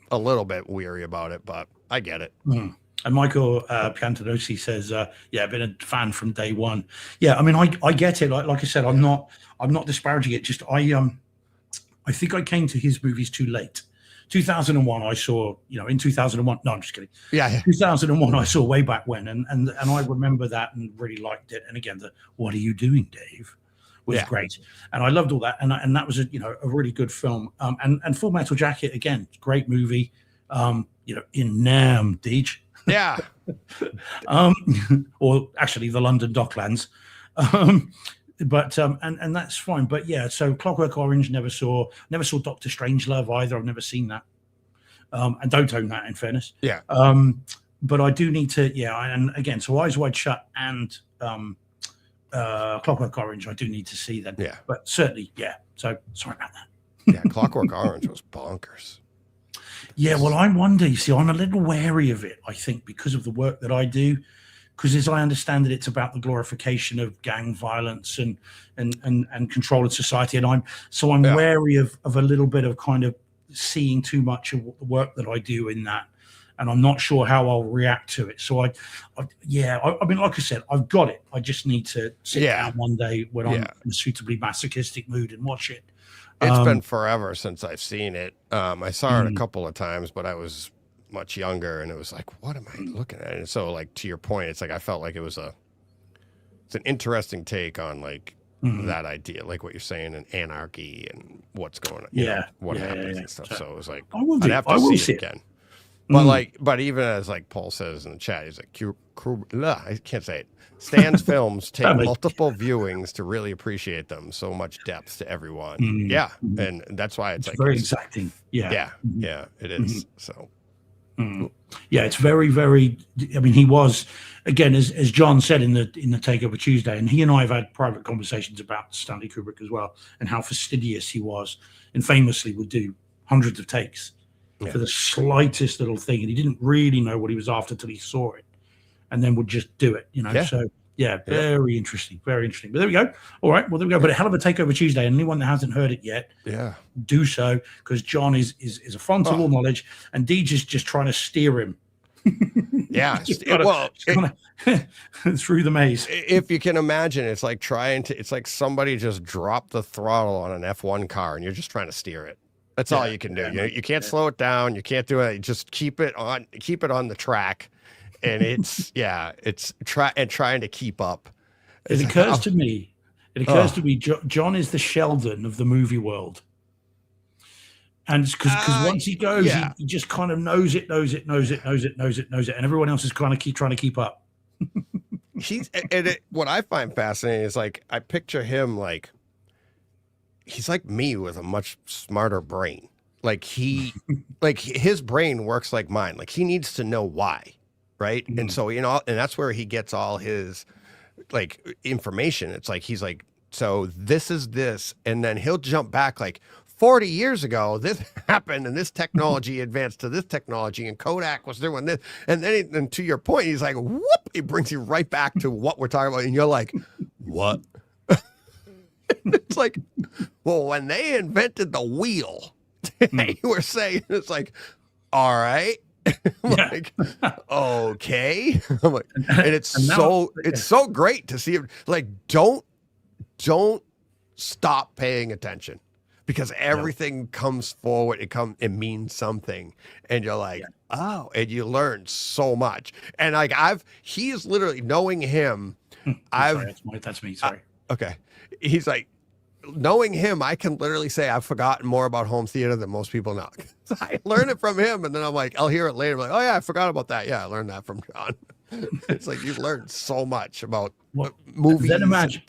a little bit weary about it, but I get it. And Michael Piantanosi says, "Yeah, been a fan from day one." Yeah, I mean, I get it. Like I said, I'm not disparaging it. Just I think I came to his movies too late. 2001, I saw, in 2001. No, I'm just kidding. Yeah. 2001, I saw way back when, and I remember that and really liked it. And again, "What are you doing, Dave?" was great, and I loved all that. And that was a really good film. And Full Metal Jacket, again, great movie. In Nam, Deej. Yeah. Or actually the London Docklands. But and that's fine. But yeah, so Clockwork Orange never saw Dr. Strangelove either. I've never seen that. And don't own that, in fairness. Yeah. But I do need to, and again, so Eyes Wide Shut and Clockwork Orange, I do need to see them. Yeah. But certainly, yeah. So sorry about that. Yeah, Clockwork Orange was bonkers. Yeah, well, I wonder, you see, I'm a little wary of it, I think, because of the work that I do. Because as I understand it, it's about the glorification of gang violence and control of society. And I'm wary of a little bit of kind of seeing too much of the work that I do in that. And I'm not sure how I'll react to it. So I mean, like I said, I've got it. I just need to sit down one day when I'm in a suitably masochistic mood and watch it. It's been forever since I've seen it. I saw it a couple of times, but I was much younger, and it was like, what am I looking at? And so, like, to your point, it's like I felt like it's an interesting take on like that idea, like what you're saying, and anarchy and what's going on, what happens and stuff. So it was like I'd have to see it again. But but even as like Paul says in the chat, he's like, I can't say it. Stan's films take multiple viewings to really appreciate them. So much depth to everyone. Yeah, and that's why it's like very exacting. Yeah, it is. So. Yeah, it's very, very. I mean, he was, again, as John said in the Takeover Tuesday, and he and I have had private conversations about Stanley Kubrick as well, and how fastidious he was, and famously would do hundreds of takes for the slightest little thing, and he didn't really know what he was after till he saw it, and then would just do it. So Yeah, very interesting, very interesting. But there we go. All right, well there we go. But a hell of a takeover Tuesday. And anyone that hasn't heard it yet, Yeah. do so, because John is a font of all knowledge, and Deej is just trying to steer him. Yeah. Through the maze. If you can imagine, it's like it's like somebody just dropped the throttle on an F1 car and you're just trying to steer it. That's all you can do. You can't slow it down. You can't do it. Just keep it on the track. And it's trying to keep up. It occurs to me, John is the Sheldon of the movie world. And because once he goes, he just kind of knows it, and everyone else is kind of trying to keep up. What I find fascinating is like I picture him like he's like me with a much smarter brain. Like his brain works like mine. Like he needs to know why, right? Mm-hmm. And so and that's where he gets all his like information. It's like he's like, so this is this, and then he'll jump back like 40 years ago, this happened, and this technology advanced to this technology, and Kodak was doing this. And then, and to your point, he's like, whoop, he brings you right back to what we're talking about. And you're like, what? It's like, well, when they invented the wheel, they were saying, it's like, all right. I'm like, okay. I'm like, and it's so great to see him. Like, don't stop paying attention. Because everything comes forward, it means something, and you're like, oh, and you learn so much. And like he's literally knowing him. Sorry, that's me. Sorry. Okay, he's like knowing him. I can literally say I've forgotten more about home theater than most people know. So I learn it from him, and then I'm like, I'll hear it later. I'm like, oh yeah, I forgot about that. Yeah, I learned that from John. It's like you've learned so much about movies. Then imagine,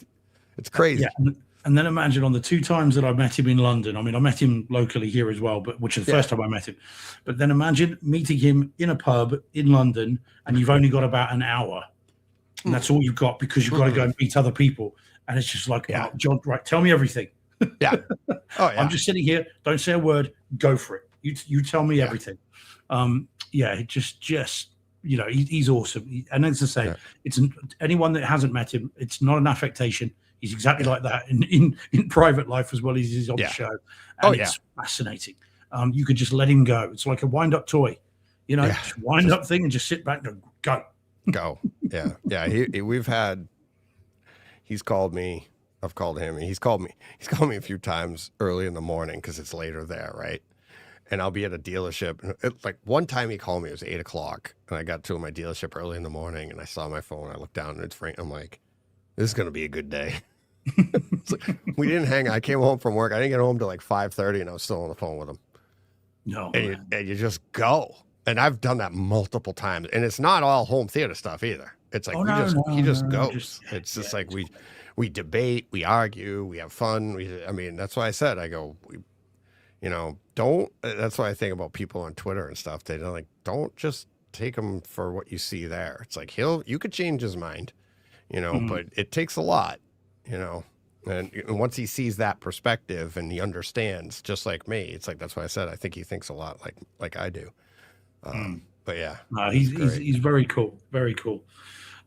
it's crazy. Yeah. And then imagine on the 2 times that I met him in London. I mean, I met him locally here as well, which is the first time I met him. But then imagine meeting him in a pub in London, and you've only got about an hour, and that's all you've got because you've got to go and meet other people. And it's just like, oh, John, right? Tell me everything. Yeah. Oh yeah. I'm just sitting here. Don't say a word. Go for it. You tell me everything. Just he's awesome. And as I say, it's anyone that hasn't met him. It's not an affectation. He's exactly like that in private life as well as he's on the show. And it's fascinating. You could just let him go. It's like a wind-up toy. Just wind up thing and just sit back and go. Go. Yeah. Yeah. He's called me. I've called him. He's called me a few times early in the morning because it's later there, right? And I'll be at a dealership. Like one time he called me, it was 8:00, and I got to my dealership early in the morning, and I saw my phone. I looked down, and it's Frank. I'm like, this is going to be a good day. Like, we didn't hang. I came home from work. I didn't get home till like 5:30, and I was still on the phone with him. No, and you just go. And I've done that multiple times. And it's not all home theater stuff either. It's like he just goes. It's just like we debate, we argue, we have fun. That's why I said, I go, don't. That's why I think about people on Twitter and stuff. They're like, don't just take him for what you see there. It's like you could change his mind. But it takes a lot, and once he sees that perspective and he understands, just like me, it's like, that's why I said, I think he thinks a lot like I do. But yeah, he's very cool. Very cool.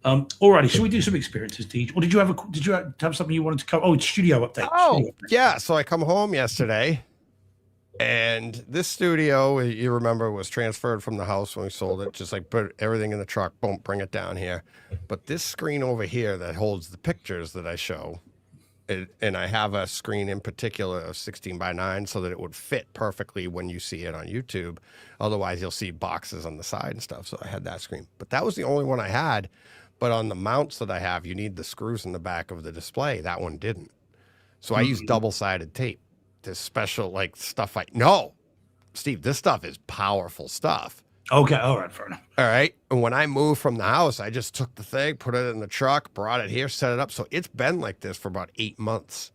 Alrighty. Should we do some experiences, Deej? Or did you have something you wanted to cover? Oh, studio update. Yeah. So I come home yesterday, and this studio, you remember, was transferred from the house when we sold it. Just like put everything in the truck, boom, bring it down here. But this screen over here that holds the pictures that I show, and I have a screen in particular of 16:9 so that it would fit perfectly when you see it on YouTube. Otherwise, you'll see boxes on the side and stuff. So I had that screen. But that was the only one I had. But on the mounts that I have, you need the screws in the back of the display. That one didn't. So I used double-sided tape. This special stuff no, Steve, this stuff is powerful stuff. Okay, all right, fair enough. All right. And when I moved from the house, I just took the thing, put it in the truck, brought it here, set it up. So it's been like this for about 8 months.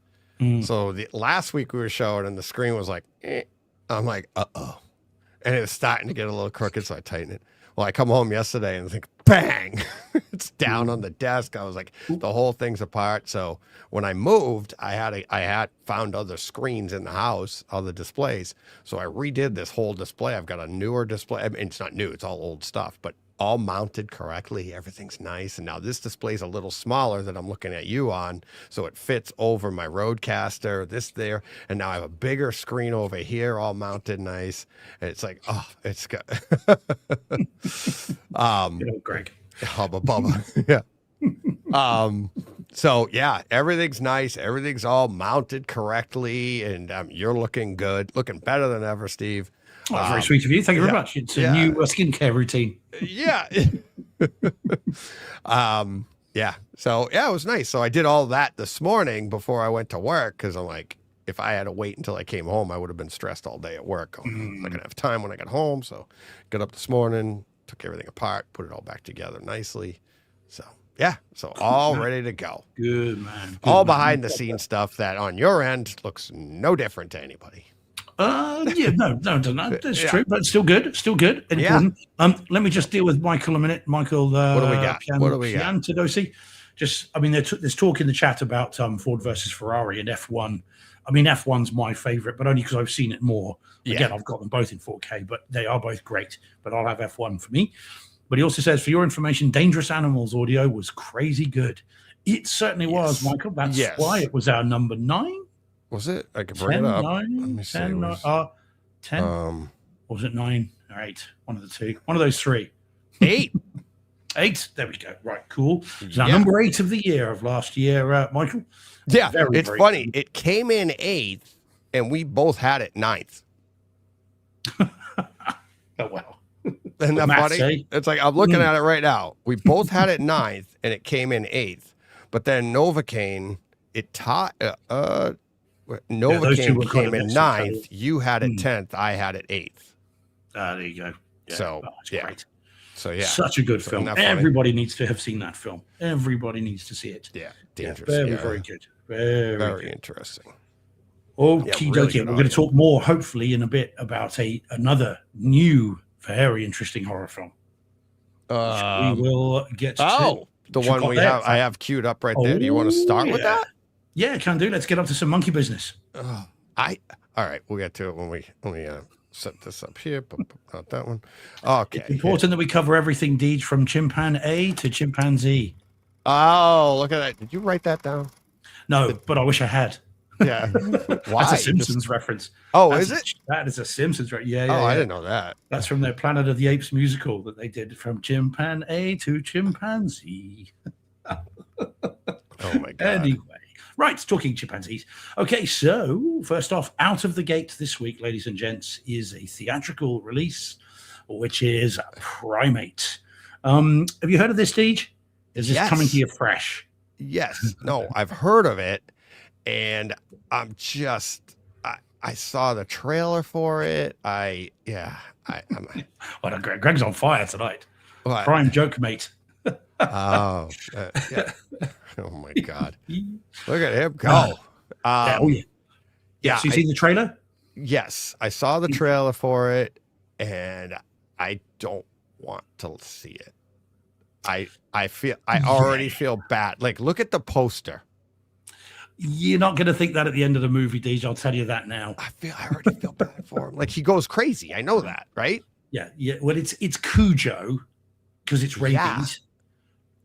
So the last week we were showing, and the screen was like, I'm like, uh-oh. And it was starting to get a little crooked, so I tightened it. Well, I come home yesterday and think, bang, it's down on the desk. I was like, the whole thing's apart. So when I moved, I had found other screens in the house, other displays. So I redid this whole display. I've got a newer display. I mean, it's not new, it's all old stuff, but all mounted correctly. Everything's nice. And now this display's a little smaller that I'm looking at you on. So it fits over my Rodecaster, this there. And now I have a bigger screen over here, all mounted nice. And it's like, oh, it's got Greg. hubba bubba. Yeah. So yeah, everything's nice. Everything's all mounted correctly. And you're looking good, looking better than ever, Steve. Oh, very sweet of you. Thank you very much. It's a new skincare routine. Yeah. Yeah. So yeah, it was nice. So I did all that this morning before I went to work because I'm like, if I had to wait until I came home, I would have been stressed all day at work. I'm not gonna have time when I got home. So got up this morning, took everything apart, put it all back together nicely. So yeah, so all ready to go. Good man. All behind the scenes stuff that on your end looks no different to anybody. Yeah, no, that's true, but still good, and important. Let me just deal with Michael a minute. Michael, what do we got? Piantadosi. Just, I mean, there's talk in the chat about Ford versus Ferrari and F1. I mean, F1's my favorite, but only because I've seen it more. Again, I've got them both in 4K, but they are both great. But I'll have F1 for me. But he also says, for your information, Dangerous Animals audio was crazy good. It certainly was, Michael. That's why it was our number 9. Was it? I can bring it up. 9, Let me 10, see. 10. Or was it 9 or 8? One of the two. One of those 3. 8. 8. There we go. Right. Cool. So now number 8 of the year of last year, Michael. Yeah. Very, it's very funny. good. It came in 8th and we both had it 9th. Oh, wow. Isn't that Maths, funny? eh? It's like, I'm looking at it right now. We both had it 9th and it came in 8th. But then Novocaine, it taught, Novocaine came in 9th. You had it 10th. I had it 8th. There you go. Yeah. So, great. So, yeah. Such a good film. Everybody needs to have seen that film. Everybody needs to see it. Yeah. Dangerous. Very good. Very good. Interesting. Okie dokie. We're going to talk more, hopefully, in a bit about another new, very interesting horror film. We will get to the one we have. I have queued up right there. Do you want to start with that? Yeah, can do. Let's get up to some monkey business. All right. We'll get to it when we set this up here, but not that one. Okay. It's important that we cover everything, Deej, from chimpanzee to chimpanzee. Oh, look at that. Did you write that down? No, but I wish I had. Yeah. Why? That's a Simpsons reference. Oh, is it? That is a Simpsons reference. Yeah. Oh, I didn't know that. That's from their Planet of the Apes musical that they did, from chimpanzee to chimpanzee. Oh my God. Anyway. Right, talking chimpanzees. Okay, so first off, out of the gate this week, ladies and gents, is a theatrical release, which is Primate. Have you heard of this, Deej? Is this coming to you fresh? Yes. No, I've heard of it, and I'm just I saw the trailer for it. I'm Well, Greg's on fire tonight. What? Prime joke, mate. Oh, yeah. Oh my God! Look at him go! Yeah. So you seen the trailer? Yes, I saw the trailer for it, and I don't want to see it. I already feel bad. Like, look at the poster. You're not going to think that at the end of the movie, Deej. I'll tell you that now. I already feel bad for him. Like, he goes crazy. I know that, right? Yeah. Well, it's Cujo because it's rabies. Yeah.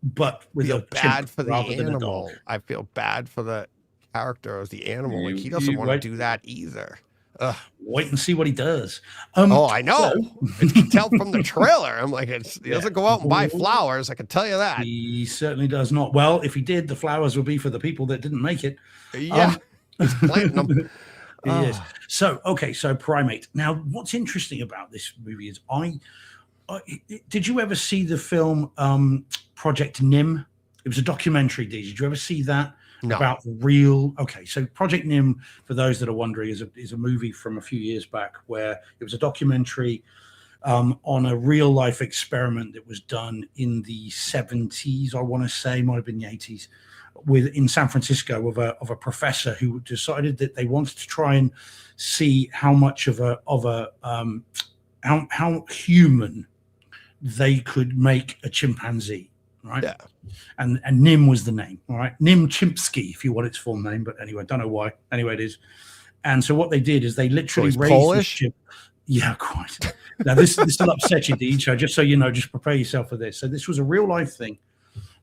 But with a bad for the animal. I feel bad for the character of the animal. Like, he doesn't want to do that either. Ugh. Wait and see what he does. I know. You can tell from the trailer. I'm like, he doesn't go out and buy flowers. I can tell you that. He certainly does not. Well, if he did, the flowers would be for the people that didn't make it. Yeah, he's planting them. Yes. So Primate. Now, what's interesting about this movie is did you ever see the film Project Nim? It was a documentary. Did you ever see that? No. About real? Okay, so Project Nim, for those that are wondering, is a movie from a few years back where it was a documentary on a real life experiment that was done in the 70s. I want to say might have been the 80s, in San Francisco of a professor who decided that they wanted to try and see how much how human they could make a chimpanzee, right? Yeah. And Nim was the name, all right? Nim Chimpsky, if you want its full name, but anyway, don't know why. Anyway, it is. And so what they did is they literally raised Polish? Yeah, quite. Now this will upset you, DJ. Just so you know, just prepare yourself for this. So this was a real life thing.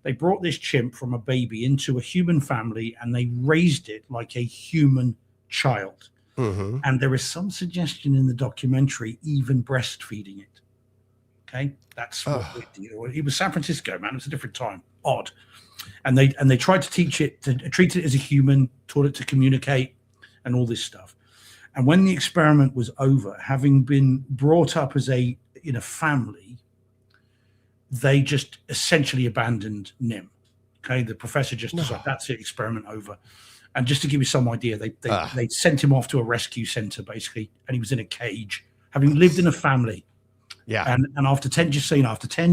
They brought this chimp from a baby into a human family, and they raised it like a human child. Mm-hmm. And there is some suggestion in the documentary even breastfeeding it. Okay, that's what it was. San Francisco, man. It was a different time. Odd. And they tried to teach it to treat it as a human, taught it to communicate, and all this stuff. And when the experiment was over, having been brought up in a family, they just essentially abandoned Nim. Okay, the professor just decided that's it, experiment over. And just to give you some idea, they sent him off to a rescue center basically, and he was in a cage, having lived in a family. Yeah. And after 10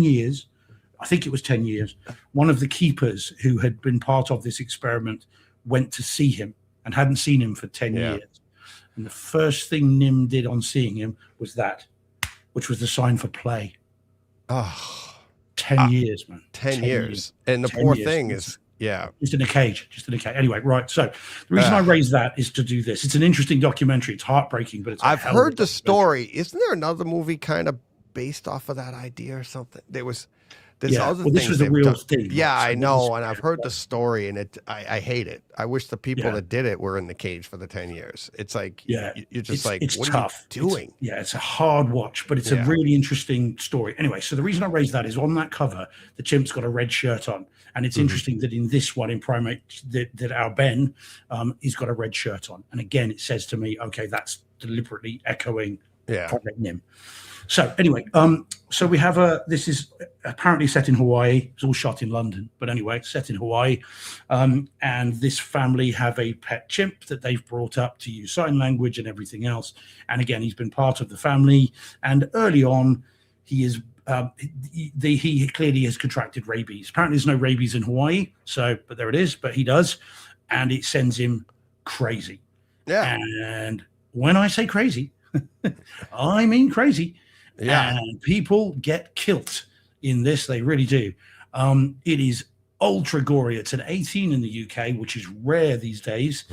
years, I think it was 10 years, one of the keepers who had been part of this experiment went to see him and hadn't seen him for 10 years. And the first thing Nim did on seeing him was that, which was the sign for play. 10 years, man. 10 years. And the poor thing is, just in a cage. Anyway, right. So the reason I raised that is to do this. It's an interesting documentary. It's heartbreaking, but I've heard the story. Isn't there another movie kind of based off of that idea or something? There's other things. This was a real thing. Yeah, I know, and I've heard the story, and I hate it. I wish the people that did it were in the cage for the 10 years. It's like, you're just it's what tough. are you doing? It's a hard watch, but it's a really interesting story. Anyway, so the reason I raised that is on that cover, the chimp's got a red shirt on, and it's interesting that in this one, in Primate, that our Ben, he's got a red shirt on, and again, it says to me, okay, that's deliberately echoing Project Nim. So anyway, so we have this is apparently set in Hawaii. It's all shot in London, but anyway, it's set in Hawaii. And this family have a pet chimp that they've brought up to use sign language and everything else. And again, he's been part of the family. And early on, he is he clearly has contracted rabies. Apparently, there's no rabies in Hawaii. But there it is. But he does, and it sends him crazy. Yeah. And when I say crazy, I mean crazy. Yeah. And people get killed in this. They really do. It is ultra gory. It's an 18 in the UK, which is rare these days,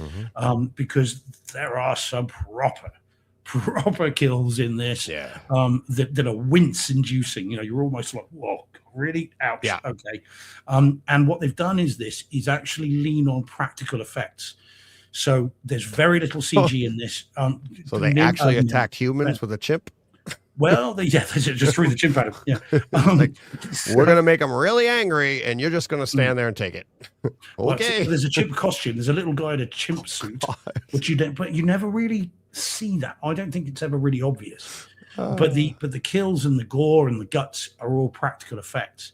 because there are some proper kills in this that are wince-inducing. You're almost like, whoa, really? Ouch. Yeah. Okay. And what they've done is actually lean on practical effects. So there's very little CG in this. So they actually attacked humans with a chimp? Well, they just threw the chimp at him. Yeah. We're going to make them really angry, and you're just going to stand there and take it. Okay. Well, so there's a chimp costume. There's a little guy in a chimp suit, which but you never really see that. I don't think it's ever really obvious. But the kills and the gore and the guts are all practical effects,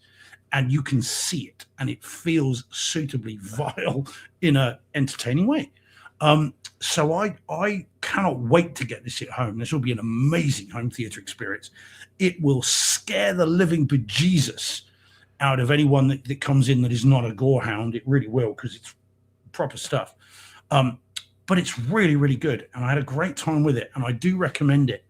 and you can see it, and it feels suitably vile in a entertaining way. So I cannot wait to get this at home. This will be an amazing home theater experience. It will scare the living bejesus out of anyone that comes in that is not a gore hound. It really will, because it's proper stuff. But it's really, really good. And I had a great time with it. And I do recommend it.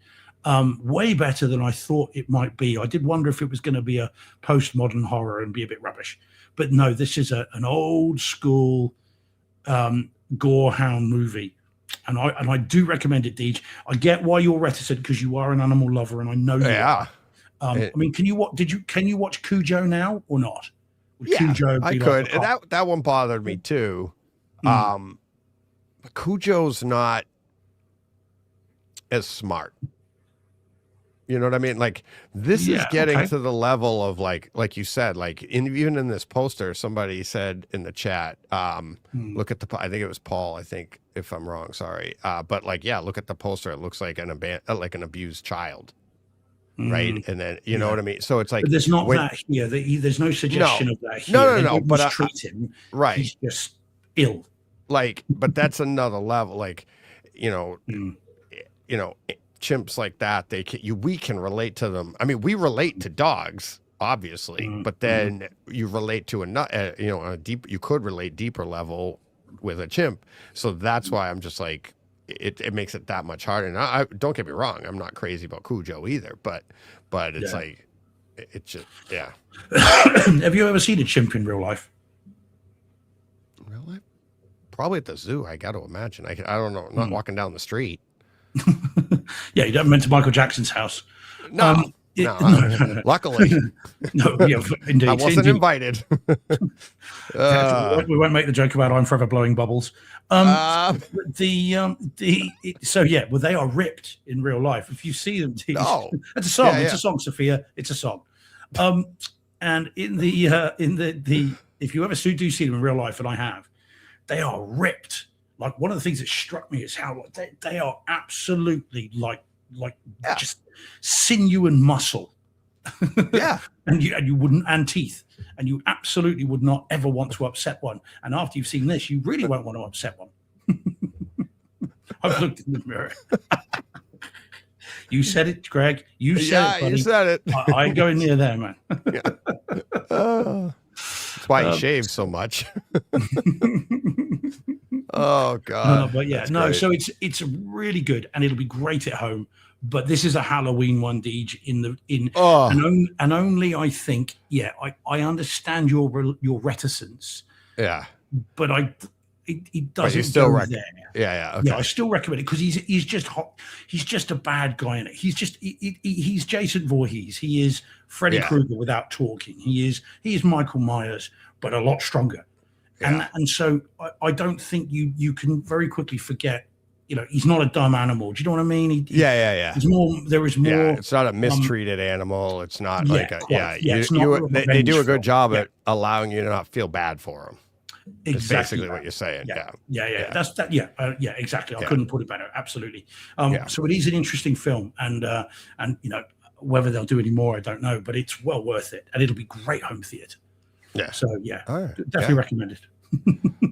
Way better than I thought it might be. I did wonder if it was going to be a postmodern horror and be a bit rubbish. But no, this is an old school gorehound movie, and I do recommend it, Deej. I get why you're reticent, because you are an animal lover, and I know you are. I mean, can you watch Cujo now or not? Would Cujo I could. And that one bothered me too. But Cujo's not as smart. You know what I mean? Like, this is getting to the level of like you said, like even in this poster, somebody said in the chat, look at I think it was Paul, I think, if I'm wrong, sorry. But look at the poster. It looks like an abused child. Right. And then, you know what I mean? So it's like, but there's not that here. There's no suggestion of that here. No. But treat him. Right. He's just ill. But that's another level. Chimps like that, we can relate to them. I mean, we relate to dogs, obviously, but then you relate to you could relate deeper level with a chimp. So that's why I'm just like, it makes it that much harder. And I don't get me wrong, I'm not crazy about Cujo either, but it's like, it's just, yeah. Have you ever seen a chimp in real life? Real life? Probably at the zoo, I got to imagine. I don't know. I'm not walking down the street. Yeah, you don't meant to Michael Jackson's house. No, No. Luckily, No, yeah, indeed. I wasn't Indeed. invited. We won't make the joke about I'm forever blowing bubbles. So yeah, well, they are ripped in real life. If you see them, No. it's a song. Yeah, It's yeah. a song, Sophia. It's a song. And in the if you ever do see them in real life, and I have, they are ripped. Like one of the things that struck me is how they are absolutely like Yeah. just sinew and muscle. Yeah. and you wouldn't, and teeth, and you absolutely would not ever want to upset one. And after you've seen this, you really won't want to upset one. I've looked in the mirror. You said it, Greg. You said it, buddy. You said it. I ain't going near there, man. That's why he shaves so much. Oh God. But yeah, That's no. great. So it's really good, and it'll be great at home. But this is a Halloween one, Deej. Oh. And only I think, yeah, I understand your reticence, Yeah. but it doesn't still go rec- there. Yeah. Okay. Yeah, I still recommend it because he's just hot. He's just a bad guy in it. He's just he's Jason Voorhees. He is Freddy Yeah. Krueger without talking. He is Michael Myers, but a lot stronger. Yeah. And so I don't think you can very quickly forget. He's not a dumb animal. Do you know what I mean? Yeah. There's more. There is more. Yeah, it's not a mistreated animal. It's not like a quite. Yeah, it's not they do a good revengeful. job Yeah. at allowing you to not feel bad for them. It's Exactly basically that. what you're saying. Yeah. Yeah. That's that. Yeah, exactly. I Yeah. couldn't put it better. Absolutely. Yeah. So it is an interesting film, and whether they'll do any more, I don't know, but it's well worth it, and it'll be great home theater. Yeah. So yeah, All right. definitely recommend it.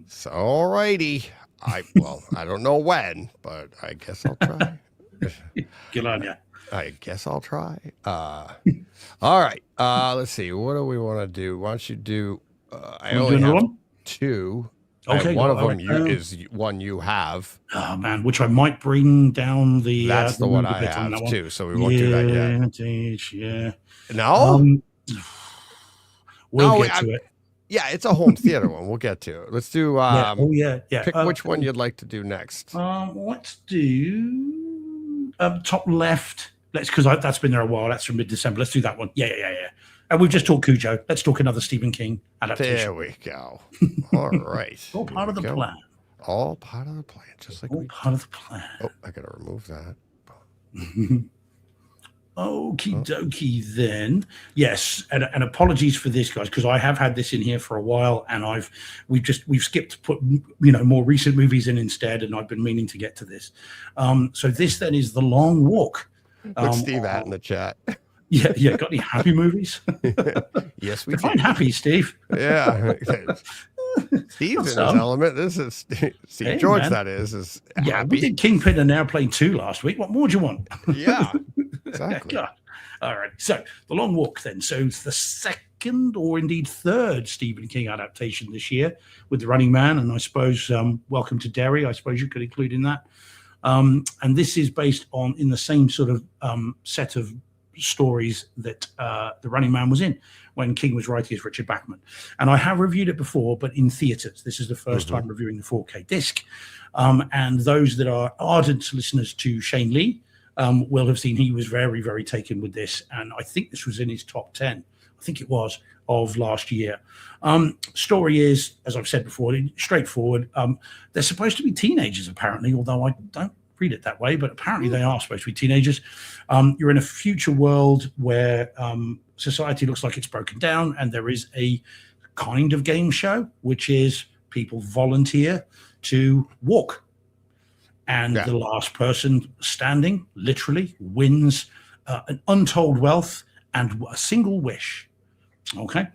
So, all righty. I don't know when, but I guess I'll try. Good on you. I guess I'll try. All right. Let's see. What do we want to do? Why don't you do? I Wanna do only another have one? two. Okay, And one go of them ahead. is one you have. Oh man, which I might bring down the. That's the one mood a I bit on have that one. too. So we won't do that yet. Deej, yeah. No. We'll No, get to it. Yeah, it's a home theater one. We'll get to it. Let's do. Yeah. Yeah. Pick which one you'd like to do next. Let's do top left. Because that's been there a while. That's from mid-December. Let's do that one. Yeah. And we've just talked Cujo. Let's talk another Stephen King adaptation. There we go. All right. All part of the Here we go. plan. All part of the plan. Just like All we. part of the plan. Oh, I gotta remove that. Okie dokie then. Yes, and apologies for this, guys, because I have had this in here for a while, and we've skipped to put more recent movies in instead, and I've been meaning to get to this. So this then is The Long Walk. Look, Steve at in the chat. Yeah. Got any happy movies? Yes, we Define do. happy, Steve. Yeah. Steve's in his Some. element. This is Steve Hey, George. man. That is Yeah, we happy. did Kingpin and Now Playing 2 last week. What more do you want? Yeah. Exactly. God. All right. So The Long Walk then. So it's the second or indeed third Stephen King adaptation this year with The Running Man. And I suppose Welcome to Derry, I suppose you could include in that. And this is based in the same sort of set of stories that The Running Man was in when King was writing as Richard Bachman. And I have reviewed it before, but in theaters. This is the 1st time reviewing the 4K disc. And those that are ardent listeners to Shane Lee will have seen he was very, very taken with this. And I think this was in his top 10. I think it was of last year. Story is, as I've said before, straightforward. They're supposed to be teenagers, apparently, although I don't read it that way, but apparently they are supposed to be teenagers. You're in a future world where society looks like it's broken down, and there is a kind of game show, which is people volunteer to walk. And the last person standing literally wins an untold wealth and a single wish. Okay.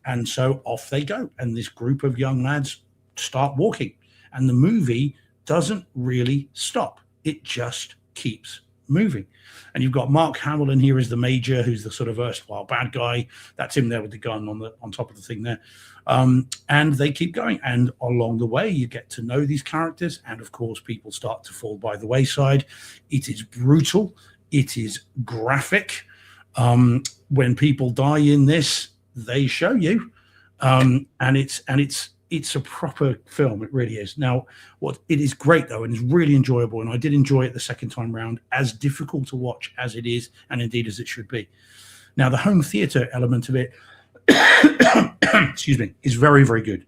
And so off they go. And this group of young lads start walking. And the movie doesn't really stop. It just keeps moving. And you've got Mark Hamill in here as the major, who's the sort of erstwhile bad guy. That's him there with the gun on top of the thing there. And they keep going. And along the way, you get to know these characters. And of course, people start to fall by the wayside. It is brutal. It is graphic. When people die in this, they show you. And it's it's a proper film. It really is. Now, what it is great though, and it's really enjoyable, and I did enjoy it the second time round, as difficult to watch as it is, and indeed as it should be. Now, the home theater element of it, excuse me, is very, very good.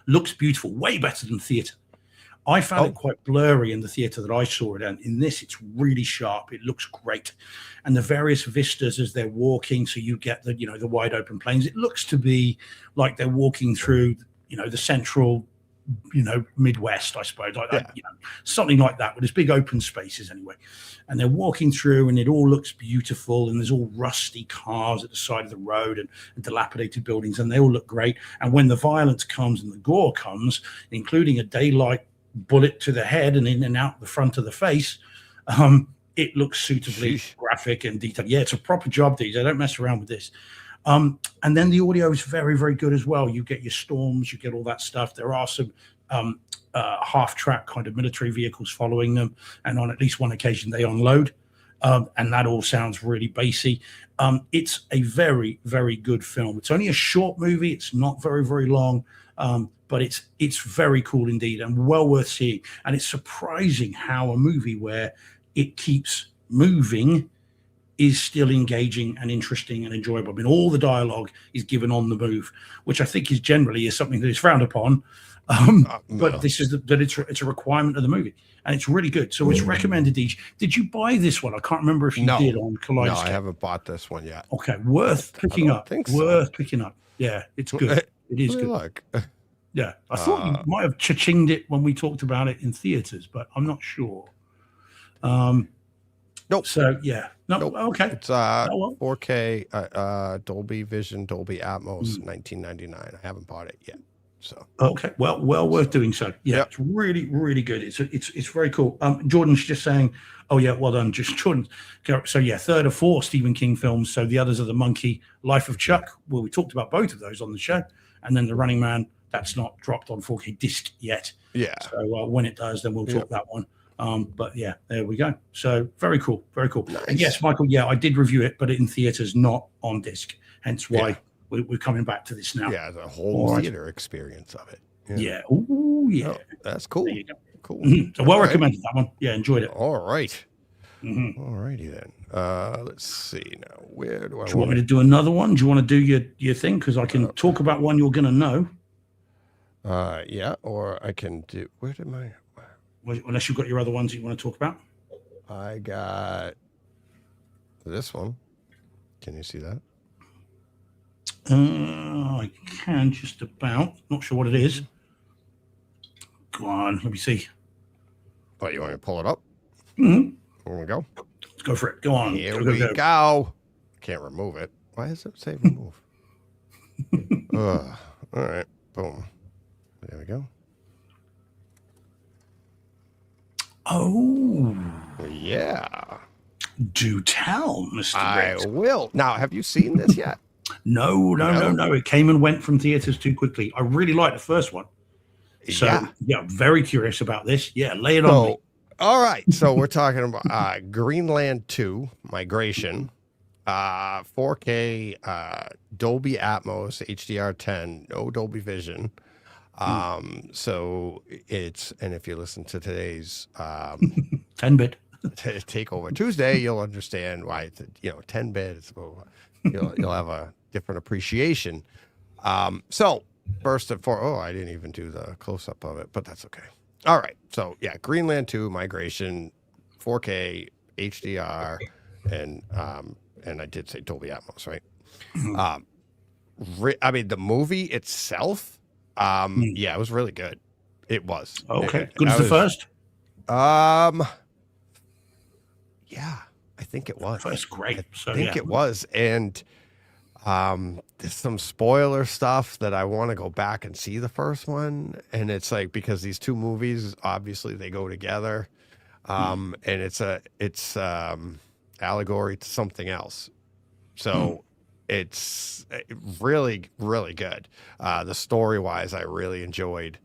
Looks beautiful, way better than theater. I found it quite blurry in the theater that I saw it in. In this, it's really sharp. It looks great. And the various vistas as they're walking, so you get the, the wide open plains. It looks to be like they're walking through, the central, Midwest, I suppose, something like that, with this big open spaces anyway. And they're walking through and it all looks beautiful. And there's all rusty cars at the side of the road and dilapidated buildings, and they all look great. And when the violence comes and the gore comes, including a daylight bullet to the head and in and out the front of the face, it looks suitably graphic and detailed. Yeah, it's a proper job, these. I don't mess around with this. And then the audio is very, very good as well. You get your storms, you get all that stuff. There are some half-track kind of military vehicles following them, and on at least one occasion they unload, and that all sounds really bassy. It's a very, very good film. It's only a short movie. It's not very, very long. But it's very cool indeed and well worth seeing. And it's surprising how a movie where it keeps moving is still engaging and interesting and enjoyable. I mean, all the dialogue is given on the move, which I think is generally something that is frowned upon. But this is it's a requirement of the movie, and it's really good. So it's recommended. Did you buy this one? I can't remember if you did on Kaleidoscope. No, I haven't bought this one yet. Okay, worth picking up. Worth picking up. Yeah, it's good. It is good. Look. Yeah, I thought you might have cha-chinged it when we talked about it in theaters, but I'm not sure. Nope. So yeah, no. Nope. Okay. It's 4K Dolby Vision, Dolby Atmos, 1999. I haven't bought it yet. So okay, well worth doing so. Yeah, It's really, really good. It's very cool. Jordan's just saying, oh yeah, well done, just Jordan. So yeah, third of 4 Stephen King films. So the others are The Monkey, Life of Chuck. Well, we talked about both of those on the show, and then The Running Man. That's not dropped on 4K disc yet. Yeah. So when it does, then we'll talk that one. But yeah, there we go. So very cool, very cool. Nice. And yes, Michael, yeah, I did review it, but in theaters, not on disc. Hence why we're coming back to this now. Yeah, the whole theater experience of it. Yeah. Ooh, yeah. Oh, that's cool. There you go. Cool. So well recommended, that one. Yeah, enjoyed it. All right. All righty then. Let's see now. Where do I want me to do another one? Do you want to do your thing? Because I can talk about one you're going to know. Yeah, or I can do. Where did my? Unless you've got your other ones that you want to talk about. I got this one. Can you see that? I can just about. Not sure what it is. Go on, let me see. Oh, you want me to pull it up? Mm-hmm. Here we go. Let's go for it. Go on. Here we go. Can't remove it. Why does it say remove? All right. Boom. There we go. Oh. Yeah. Do tell, Mr. I Briggs. will. Now, have you seen this yet? No. It came and went from theaters too quickly. I really liked the first one. So, yeah, very curious about this. Yeah, lay it on me. All right. So we're talking about Greenland 2 Migration, 4K Dolby Atmos HDR10, no Dolby Vision. So it's, and if you listen to today's 10-bit Takeover Tuesday, you'll understand why it's 10-bit. So you'll have a different appreciation. So first and foremost, I didn't even do the close-up of it, but that's okay. All right. So yeah, Greenland 2 Migration, 4K HDR, and I did say Dolby Atmos, right? I mean, the movie itself, yeah, it was really good. It was. Okay. Good as the first? Yeah, I think it was. First, great. I think it was. And there's some spoiler stuff that I want to go back and see the first one. And it's like, because these two movies, obviously they go together. And it's allegory to something else. So it's really, really good. The story-wise, I really enjoyed.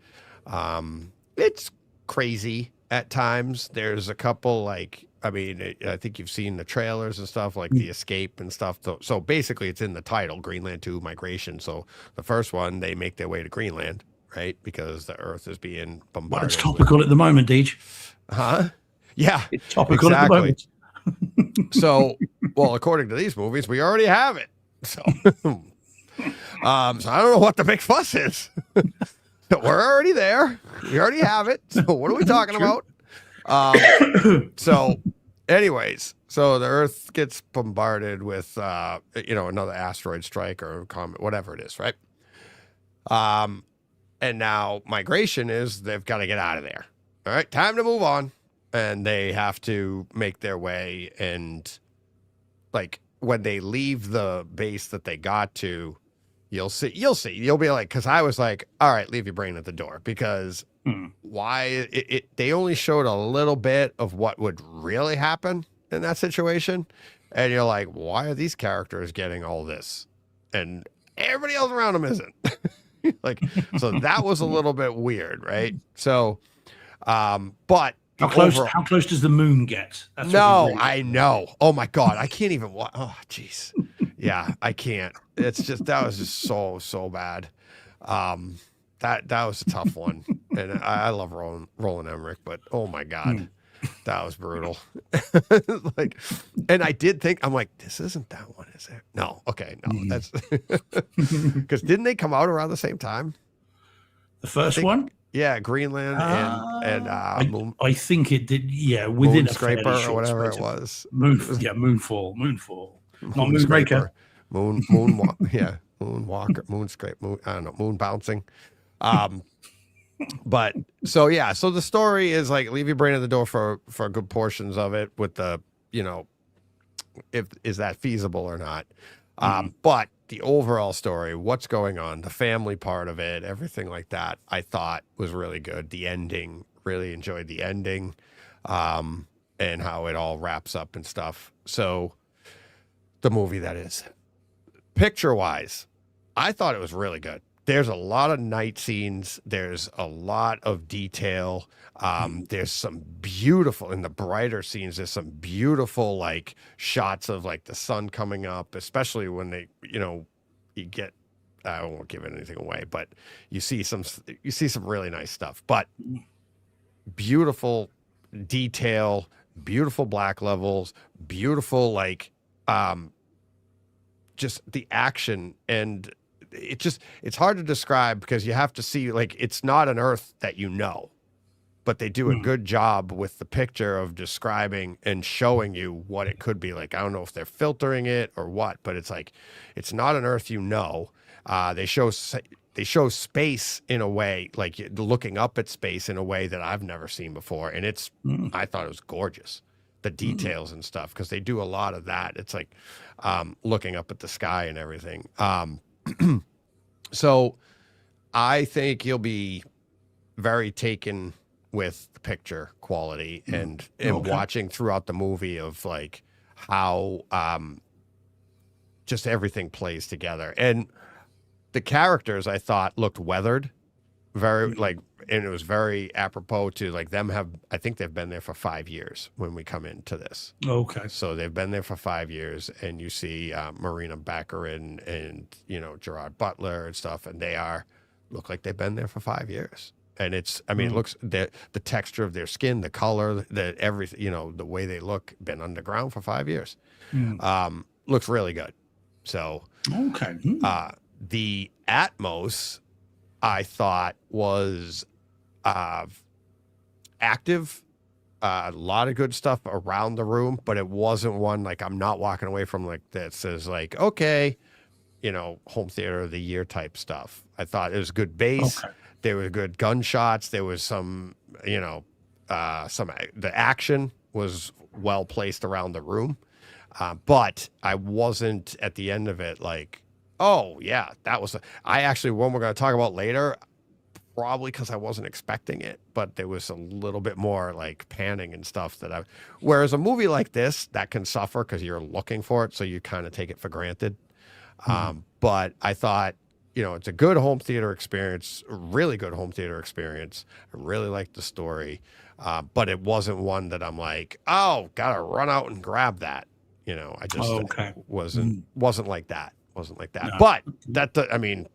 It's crazy at times. There's a couple, like, I mean, I think you've seen the trailers and stuff, like the escape and stuff. So basically, it's in the title, Greenland 2 Migration. So the first one, they make their way to Greenland, right? Because the Earth is being Well, bombarded. it's topical at the moment, Deej. Huh? Yeah, It's topical at the moment. So, well, according to these movies, we already have it. So, so I don't know what the big fuss is. We're already there. We already have it. So what are we talking about? So anyways, so the Earth gets bombarded with, another asteroid strike or comet, whatever it is, right? And now migration is they've got to get out of there. All right, time to move on. And they have to make their way. And like when they leave the base that they got to, you'll be like, because I was like, all right, leave your brain at the door, because why they only showed a little bit of what would really happen in that situation. And you're like, why are these characters getting all this? And everybody else around them isn't. Like, so that was a little bit weird, right? So, but how close does the moon get? That's no, I know. Oh my God. I can't even watch. Oh, geez. Yeah, I can't. It's just, that was just so bad. That was a tough one. And I love Roland Emmerich, but oh my God, that was brutal. Like, and I did think, I'm like, this isn't that one, is it? No. Okay. No, that's because didn't they come out around the same time? The first one? Yeah, Greenland and Moon. I think it did. Yeah, within a Scraper or whatever it space was. Moonfall, not Moonbreaker. Moonwalker, Moonscrape, I don't know, moon bouncing. But so yeah, so the story is like leave your brain at the door for good portions of it with the, is that feasible or not? But the overall story, what's going on, the family part of it, everything like that, I thought was really good. The ending, really enjoyed the ending, and how it all wraps up and stuff. So the movie, that is. Picture-wise, I thought it was really good. There's a lot of night scenes. There's a lot of detail. There's some beautiful, in the brighter scenes, there's some beautiful like shots of like the sun coming up, especially when they, you get, I won't give anything away, but you see some really nice stuff, but beautiful detail, beautiful black levels, beautiful, like, just the action, and it's hard to describe because you have to see, like, it's not an Earth that but they do a good job with the picture of describing and showing you what it could be like. I don't know if they're filtering it or what, but it's like, it's not an Earth they show space in a way, like looking up at space in a way that I've never seen before, and I thought it was gorgeous. The details and stuff, because they do a lot of that. It's like looking up at the sky and everything. So I think you'll be very taken with the picture quality and watching throughout the movie of like how just everything plays together. And the characters, I thought, looked weathered, very like, and it was very apropos to like I think they've been there for 5 years when we come into this. Okay. So they've been there for 5 years, and you see Marina Baccarin and Gerard Butler and stuff, and look like they've been there for 5 years. And it's, I mean, it looks, the texture of their skin, the color, everything, the way they look, been underground for 5 years. Looks really good. So, okay. The Atmos, I thought, was active, a lot of good stuff around the room, but it wasn't one like I'm not walking away from like that says like, okay, home theater of the year type stuff. I thought it was good bass. Okay. There were good gunshots. There was some, the action was well placed around the room. But I wasn't at the end of it like, oh yeah, that was, I actually, one we're going to talk about later, probably because I wasn't expecting it, but there was a little bit more like panning and stuff whereas a movie like this, that can suffer because you're looking for it. So you kind of take it for granted. But I thought you know, it's a good home theater experience, a really good home theater experience. I really liked the story, but it wasn't one that I'm like, oh, gotta run out and grab that. You know, I just wasn't like that. Wasn't like that. No. But I mean,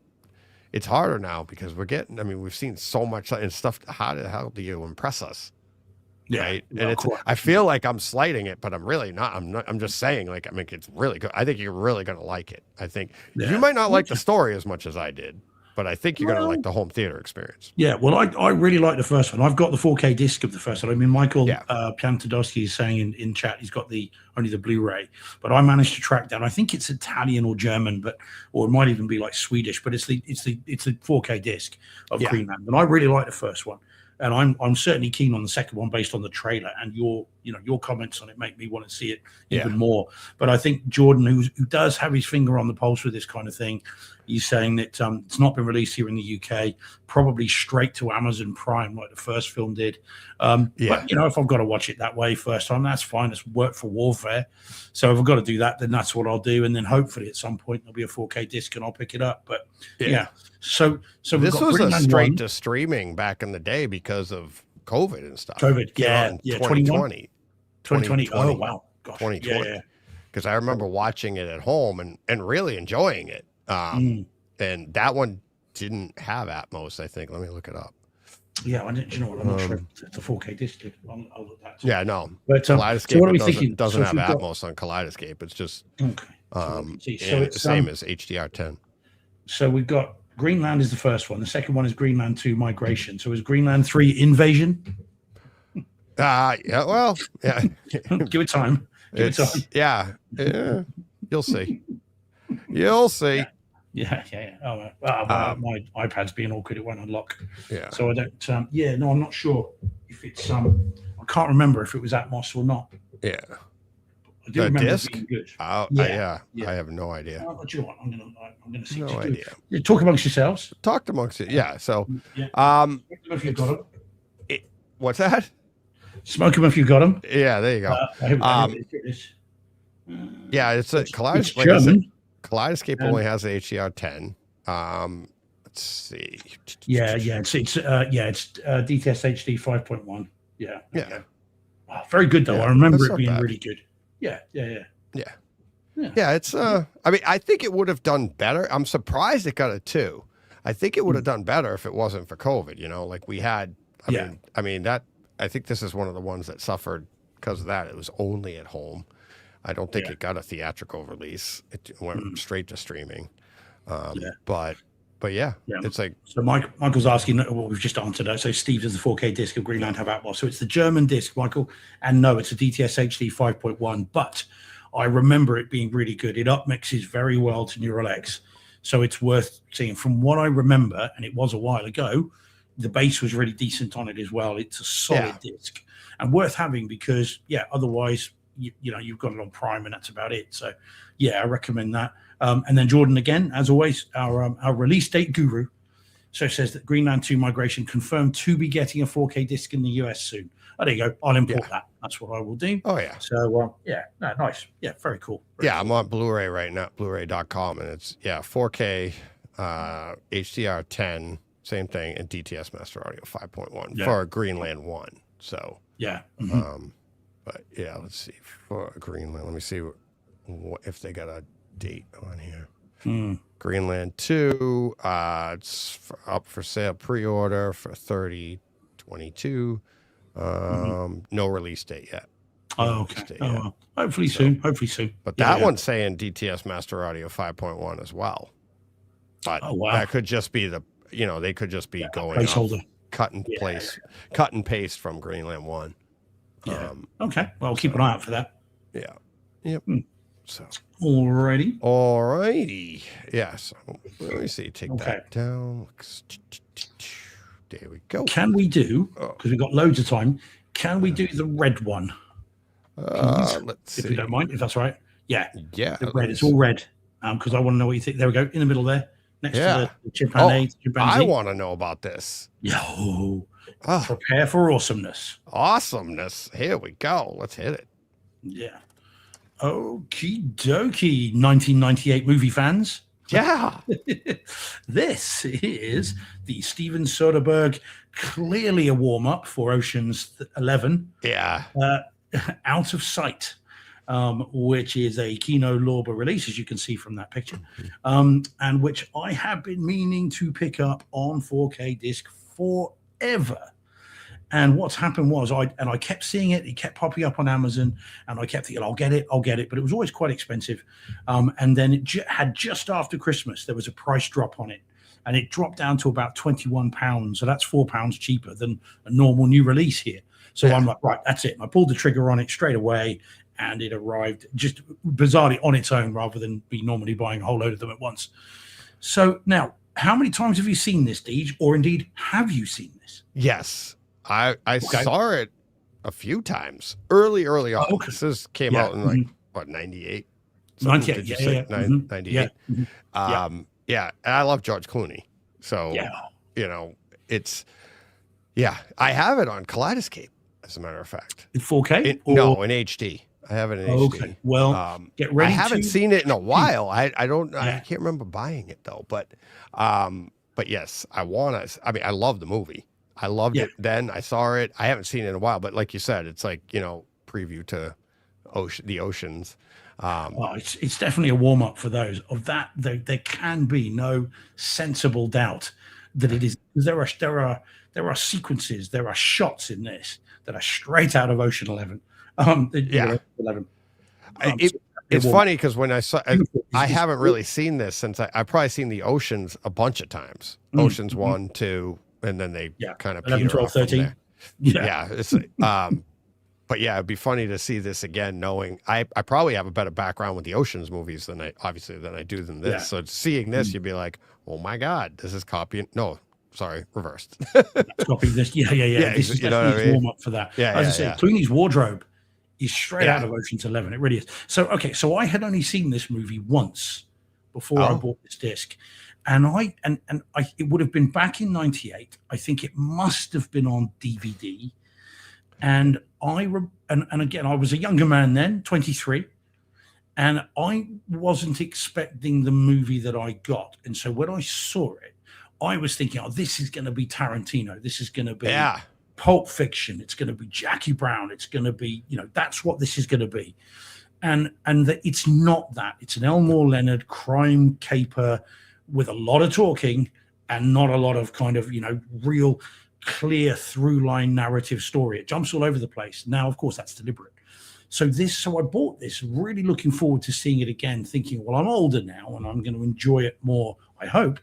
it's harder now because we've seen so much and stuff. How the hell do you impress us? Yeah, Right. well, And I feel like I'm slighting it, but I'm really not. I'm just saying, like, I mean, it's really good. I think you're really going to like it. I think you might not like the story as much as I did, but I think you're going to like the home theater experience. Yeah, well, I really like the first one. I've got the 4K disc of the first one. I mean, Michael Piantadowski is saying in chat he's got only the Blu-ray, but I managed to track down. I think it's Italian or German, or it might even be like Swedish. But it's the 4K disc of Greenland, and I really like the first one. And I'm certainly keen on the second one based on the trailer, and your comments on it make me want to see it even more. But I think Jordan, who does have his finger on the pulse with this kind of thing, he's saying that it's not been released here in the UK, probably straight to Amazon Prime like the first film did. But if I've got to watch it that way first time, that's fine. It's work for warfare. So if I've got to do that, then that's what I'll do. And then hopefully at some point there'll be a 4K disc and I'll pick it up. But So this was a straight to streaming back in the day because of COVID and stuff. 2020. Oh wow, gosh. 2020. Because I remember watching it at home and really enjoying it. And that one didn't have Atmos, I think. Let me look it up. Yeah, I didn't. You know what? I'm not sure if the 4K disc. I'll look that. Yeah, no. But Kaleidoscape so what are we thinking? Doesn't have Atmos on Kaleidoscape. It's just it's the same as HDR10. So we've got Greenland is the first one. The second one is Greenland 2 Migration. So is Greenland 3 Invasion? Yeah, well, yeah. Give it time. Yeah. You'll see. You'll see. Yeah. Oh, my iPad's being awkward. It won't unlock. Yeah. So I don't. I'm not sure if it's. I can't remember if it was Atmos or not. Yeah. I do remember it being good. I have no idea. What do you want? I'm gonna see. No idea. Talk amongst yourselves. Talk amongst it. Yeah. So, if you've got them. What's that? Smoke them if you've got them. Yeah, there you go. Yeah, it's a Kaleidoscape. It's German. Kaleidoscape only has the HDR10. Let's see. It's DTS HD 5.1. Yeah. Wow, very good though. I remember it being really good. Yeah. It's I mean, I think it would have done better. I'm surprised it got a 2. I think it would have done better if it wasn't for COVID, like we had. I think this is one of the ones that suffered because of that. It was only at home. I don't think it got a theatrical release. It went straight to streaming. But it's like. So Michael's asking what we've just answered. So Steve does the 4K disc of Greenland have Atmos. So it's the German disc, Michael. And no, it's a DTS HD 5.1. But I remember it being really good. It upmixes very well to Neural X. So it's worth seeing. From what I remember, and it was a while ago, the bass was really decent on it as well. It's a solid disc and worth having because, otherwise, you've got it on Prime and that's about it. So, I recommend that. And then Jordan, again, as always, our release date guru. So says that Greenland 2 Migration confirmed to be getting a 4K disc in the US soon. Oh, there you go. I'll import that. That's what I will do. Oh, yeah. So, nice. Yeah, very cool. I'm on Blu-ray right now, Blu-ray.com, and it's 4K, HDR10, same thing, and DTS Master Audio 5.1 for Greenland 1. So, but let's see for Greenland. Let me see if they got a date on here. Greenland 2, it's up for sale, pre-order for 30/22. No release date yet. Okay. Well. Hopefully soon. But that one's saying DTS Master Audio 5.1 as well. But that could just be they could just be going placeholder. cut and paste from Greenland 1. Okay. Well, keep an eye out for that. Yeah. Yep. So. Alrighty. Yeah. So let me see. Take that down. There we go. Can we do? Because we've got loads of time. Can we do the red one? Let's see. If you don't mind, if that's all right. Yeah. The red. It's all red. Because I want to know what you think. There we go. In the middle there. Next to the chimpanzee. I want to know about this. Yo. Prepare for awesomeness. Awesomeness. Here we go. Let's hit it. Yeah. Okie dokie, 1998 movie fans. Yeah. This is the Steven Soderbergh, clearly a warm-up for Ocean's 11, Yeah. Out of Sight, which is a Kino Lorber release, as you can see from that picture, and which I have been meaning to pick up on 4K disc forever. And what's happened was I kept seeing it. It kept popping up on Amazon, and I kept thinking, I'll get it. But it was always quite expensive. And then it had just after Christmas, there was a price drop on it, and it dropped down to about £21. So that's £4 cheaper than a normal new release here. So I'm like, right, that's it. And I pulled the trigger on it straight away, and it arrived just bizarrely on its own rather than be normally buying a whole load of them at once. So now, how many times have you seen this, Deej? Or indeed, have you seen this? Yes. I saw it a few times early on. Oh, okay. This came out in like what 98? 98, yeah. 98. Yeah, and I love George Clooney. So you know, it's I have it on Kaleidoscape, as a matter of fact. In 4K? No, in HD. I have it in HD. Okay. Well, get ready. I haven't seen it in a while. I can't remember buying it though, but yes, I love the movie. I loved it then. I saw it. I haven't seen it in a while, but like you said, it's like, preview to the Oceans. It's definitely a warm up for those. Of that, there can be no sensible doubt that it is. There are sequences, there are shots in this that are straight out of Ocean 11. 11. It's funny because when I haven't really seen this since I've probably seen the Oceans a bunch of times. Oceans 1, 2. And then they kind of 11, 12, 13. Yeah. It's but yeah, it'd be funny to see this again, knowing I probably have a better background with the Oceans movies than I do than this. Yeah. So seeing this, you'd be like, oh my God, this is copying. No, sorry, reversed. Copying this. Yeah. This is definitely a warm up for that. As I said, Clooney's wardrobe is straight out of Ocean's 11. It really is. So, okay. So I had only seen this movie once before I bought this disc. And it would have been back in 98. I think it must have been on DVD. And again, I was a younger man then, 23. And I wasn't expecting the movie that I got. And so when I saw it, I was thinking, this is going to be Tarantino. This is going to be Pulp Fiction. It's going to be Jackie Brown. It's going to be, that's what this is going to be. And it's not that. It's an Elmore Leonard crime caper with a lot of talking and not a lot of kind of, real clear through line narrative story. It jumps all over the place. Now, of course, that's deliberate. So I bought this really looking forward to seeing it again, thinking, well, I'm older now and I'm going to enjoy it more, I hope.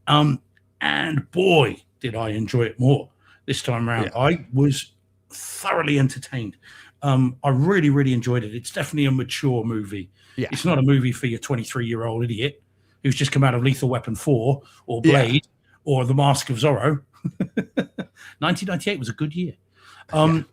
And boy, did I enjoy it more this time around. Yeah. I was thoroughly entertained. I really, really enjoyed it. It's definitely a mature movie. Yeah. It's not a movie for your 23-year-old idiot who's just come out of Lethal Weapon 4 or Blade or The Mask of Zorro. 1998 was a good year. And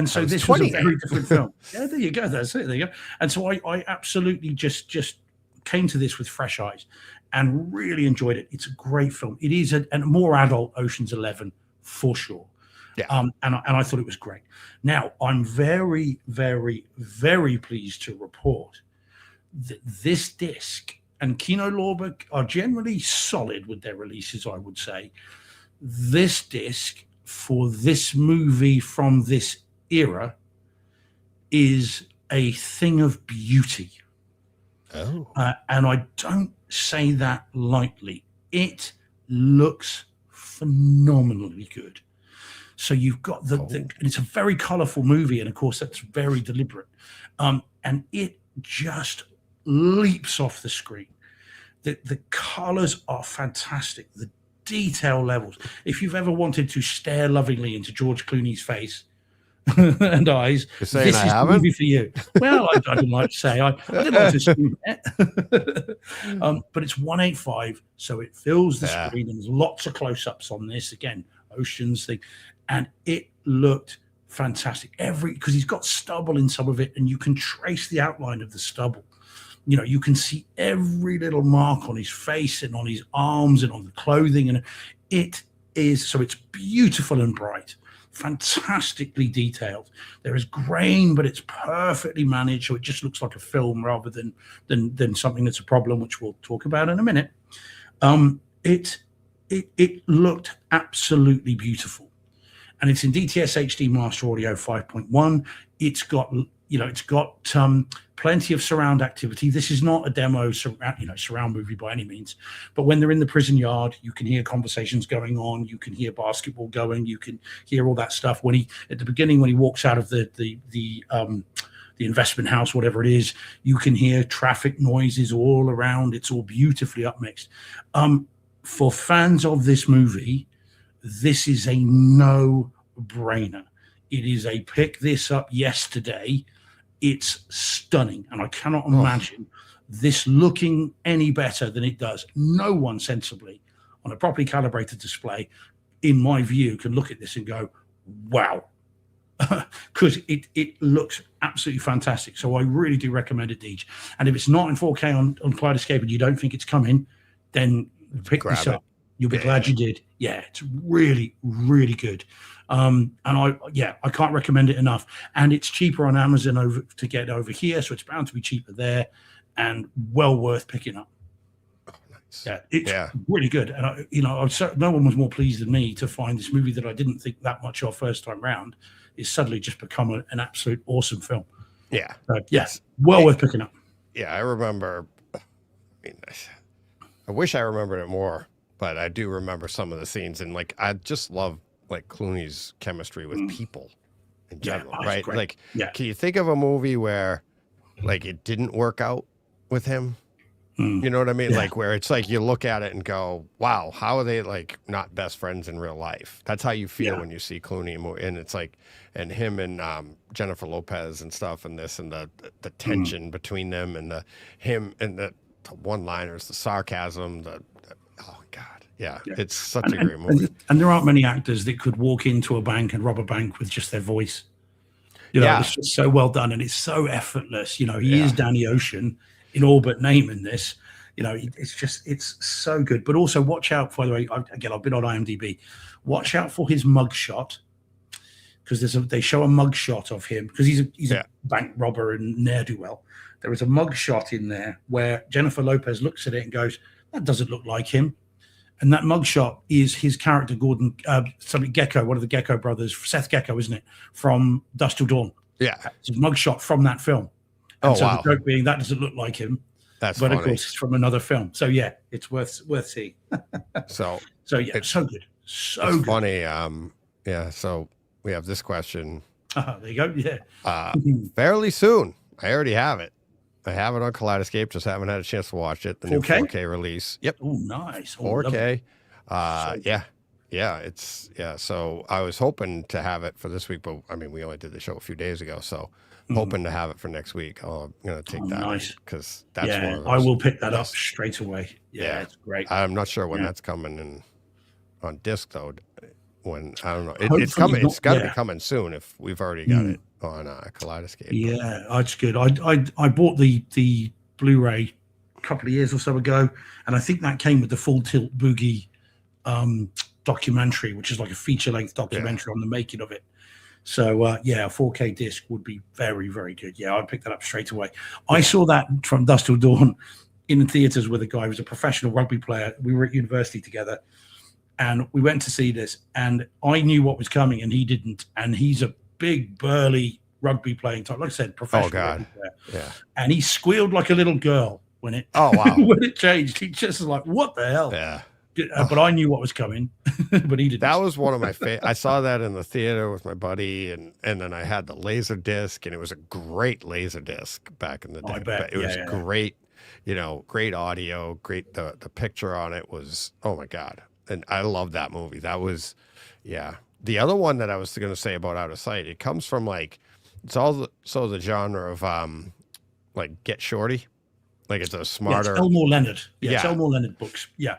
so this was a very different film. Yeah, there you go. That's it. There you go. And so I absolutely just came to this with fresh eyes and really enjoyed it. It's a great film. It is a more adult Ocean's 11 for sure. Yeah. And I thought it was great. Now, I'm very, very, very pleased to report that this disc and Kino Lorber are generally solid with their releases, I would say. This disc for this movie from this era is a thing of beauty. Oh. And I don't say that lightly. It looks phenomenally good. So you've got and it's a very colorful movie. And of course, that's very deliberate. And it just leaps off the screen. The colors are fantastic. The detail levels. If you've ever wanted to stare lovingly into George Clooney's face and eyes, this is the movie for you. Well, I didn't like to say. I didn't like to assume that. But it's 185, so it fills the screen, and there's lots of close-ups on this. Again, Oceans thing. And it looked fantastic. Because he's got stubble in some of it, and you can trace the outline of the stubble. You can see every little mark on his face and on his arms and on the clothing. And it's beautiful and bright. fantastically detailed. There is grain, but it's perfectly managed, so it just looks like a film rather than something that's a problem, which we'll talk about in a minute. It looked absolutely beautiful, and it's in DTS HD Master Audio 5.1. It's got plenty of surround activity. This is not a demo surround movie by any means, but when they're in the prison yard, you can hear conversations going on, you can hear basketball going, you can hear all that stuff. When he at the beginning, when he walks out of the investment house, whatever it is, you can hear traffic noises all around. It's all beautifully upmixed. For fans of this movie, this is a no-brainer. It is a pick this up yesterday. It's stunning, and I cannot imagine this looking any better than it does. No one sensibly on a properly calibrated display, in my view, can look at this and go, wow, because it looks absolutely fantastic. So I really do recommend it, Deej. And if it's not in 4K on Kaleidoscape and you don't think it's coming, then pick this up. You'll be glad you did. Yeah, it's really, really good. And I can't recommend it enough. And it's cheaper on Amazon to get over here, so it's bound to be cheaper there, and well worth picking up. Oh, nice. Yeah, it's really good. And no one was more pleased than me to find this movie that I didn't think that much of first time round is suddenly just become an absolute awesome film. Yeah. Yes, well worth picking up. Yeah, I remember. I wish I remembered it more, but I do remember some of the scenes, and I just love Clooney's chemistry with people in general, right? Great. Can you think of a movie where it didn't work out with him? You know what I mean? Yeah. Where it's you look at it and go, wow, how are they not best friends in real life? That's how you feel when you see Clooney, and it's and him and Jennifer Lopez and stuff, and this and the tension between them, and the one-liners, the sarcasm, oh God. Yeah, it's such a great movie. And there aren't many actors that could walk into a bank and rob a bank with just their voice. It's just so well done, and it's so effortless. He is Danny Ocean in all but name in this. It's so good. But also watch out, by the way, again, I've been on IMDb. Watch out for his mugshot, because they show a mugshot of him, because he's a bank robber and ne'er-do-well. There is a mugshot in there where Jennifer Lopez looks at it and goes, that doesn't look like him. And that mugshot is his character, Gordon, Gecko, one of the Gecko brothers, Seth Gecko, isn't it? From Dusk Till Dawn. Yeah. It's a mugshot from that film. And the joke being that doesn't look like him. But funny. Of course, it's from another film. So, yeah, it's worth seeing. so yeah, so good. So good. Funny. So we have this question. There you go. Yeah. Fairly soon. I already have it. I have it on Kaleidoscape, just haven't had a chance to watch it. The new 4K release. Yep. Oh, nice. 4K. So I was hoping to have it for this week, but we only did the show a few days ago, so hoping to have it for next week. I'm going to take that. Nice. Because that's one of those. I will pick that up straight away. Yeah, it's great. I'm not sure when that's coming on disc, though. When, I don't know. It's coming. It's got to be coming soon if we've already got it on Kaleidoscape. Yeah, that's good. I bought the Blu-ray a couple of years or so ago, and I think that came with the Full Tilt Boogie documentary, which is like a feature-length documentary on the making of it. So a 4K disc would be very, very good. Yeah, I'd pick that up straight away. I saw that from Dusk Till Dawn in the theaters with a guy who was a professional rugby player. We were at university together, and we went to see this, and I knew what was coming, and he didn't. And he's a big, burly rugby playing type, like I said, professional. Oh God, yeah. And he squealed like a little girl when it. Oh wow. When it changed, he just was like, "What the hell?" Yeah. But I knew what was coming, but he didn't. That was one of my favorite. I saw that in the theater with my buddy, and then I had the laser disc, and it was a great laser disc back in the day. I bet. It was great, great audio, great. The picture on it was, oh my God. And I love that movie. That was, The other one that I was going to say about Out of Sight, it comes from it's all the genre of Get Shorty. It's a smarter. It's Elmore Leonard. It's Elmore Leonard books. Yeah.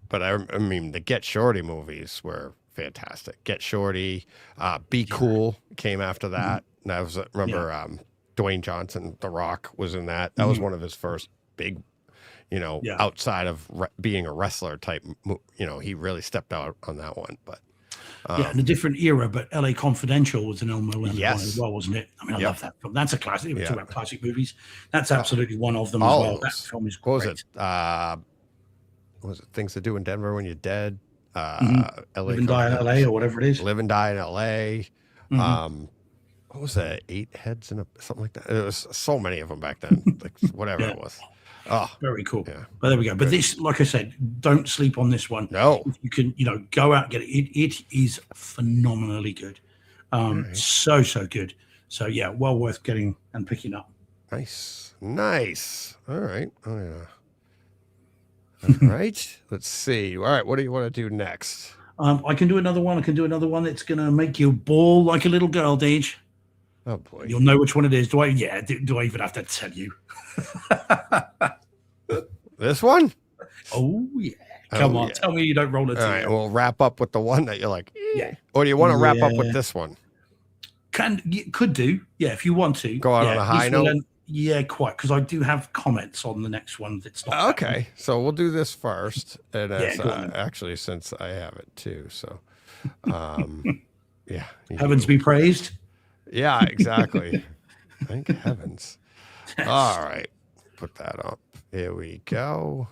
But the Get Shorty movies were fantastic. Get Shorty, Be Cool came after that. And I remember Dwayne Johnson, The Rock, was in that. That was one of his first big, outside of being a wrestler type, he really stepped out on that one. But Yeah, in a different era, but LA Confidential was an Elmo Leonard one Yes. as well, wasn't it? I mean, I Yep. love that film. That's a classic. We're Yeah. talking about classic movies. That's absolutely one of them as All well. of That those. film is What was great. it? What was it? Things to Do in Denver When You're Dead. LA Live and Die in LA or whatever it is. Live and Die in LA. Mhm. What was that? 8 heads in a something like that. It was so many of them back then. Like whatever Yeah. it was. Oh Very cool. yeah. But there we go. But this, like I said, don't sleep on this one. No. If you can, go out and get it. It is phenomenally good. So good. So yeah, well worth getting and picking up. Nice. All right. Oh yeah. All right. Let's see. All right. What do you want to do next? I can do another one. I can do another one that's going to make you bawl like a little girl, Deej. Oh boy. You'll know which one it is. Do I? Yeah. Do I even have to tell you? This one? Oh yeah. Come on. yeah. Tell me you don't roll it. All right. We'll wrap up with the one that you're like, Yeah. Or do you want to wrap up Yeah. with this one? Could do. Yeah, if you want to. Go out yeah, on a high this will note? end- Yeah, quite. Because I do have comments on the next one. That's not that Okay. So we'll do this first. And Yeah, as, go on. actually, since I have it too. So, yeah. Heavens be praised. Yeah, exactly. Thank heavens. All right. Put that up. Here we go.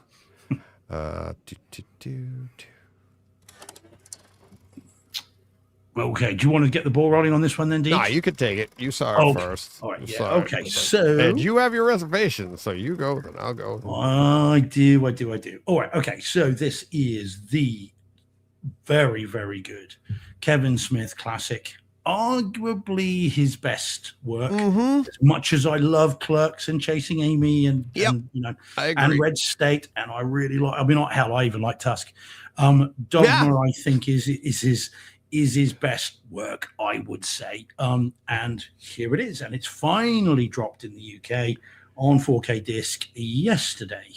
Okay. Do you want to get the ball rolling on this one then, Deej? No, you could take it. You saw it Okay. first. All right. You Yeah. saw it. Okay. And So you have your reservations, so you go, then I'll go. I do. All right. Okay. So this is the very, very good Kevin Smith classic. Arguably his best work. Mm-hmm. As much as I love Clerks and Chasing Amy and I and agree. Red State, and I really like. I mean, not hell. I even like Tusk. Dogma, Yeah. I think, is his best work, I would say. And here it is, and it's finally dropped in the UK on 4K disc yesterday.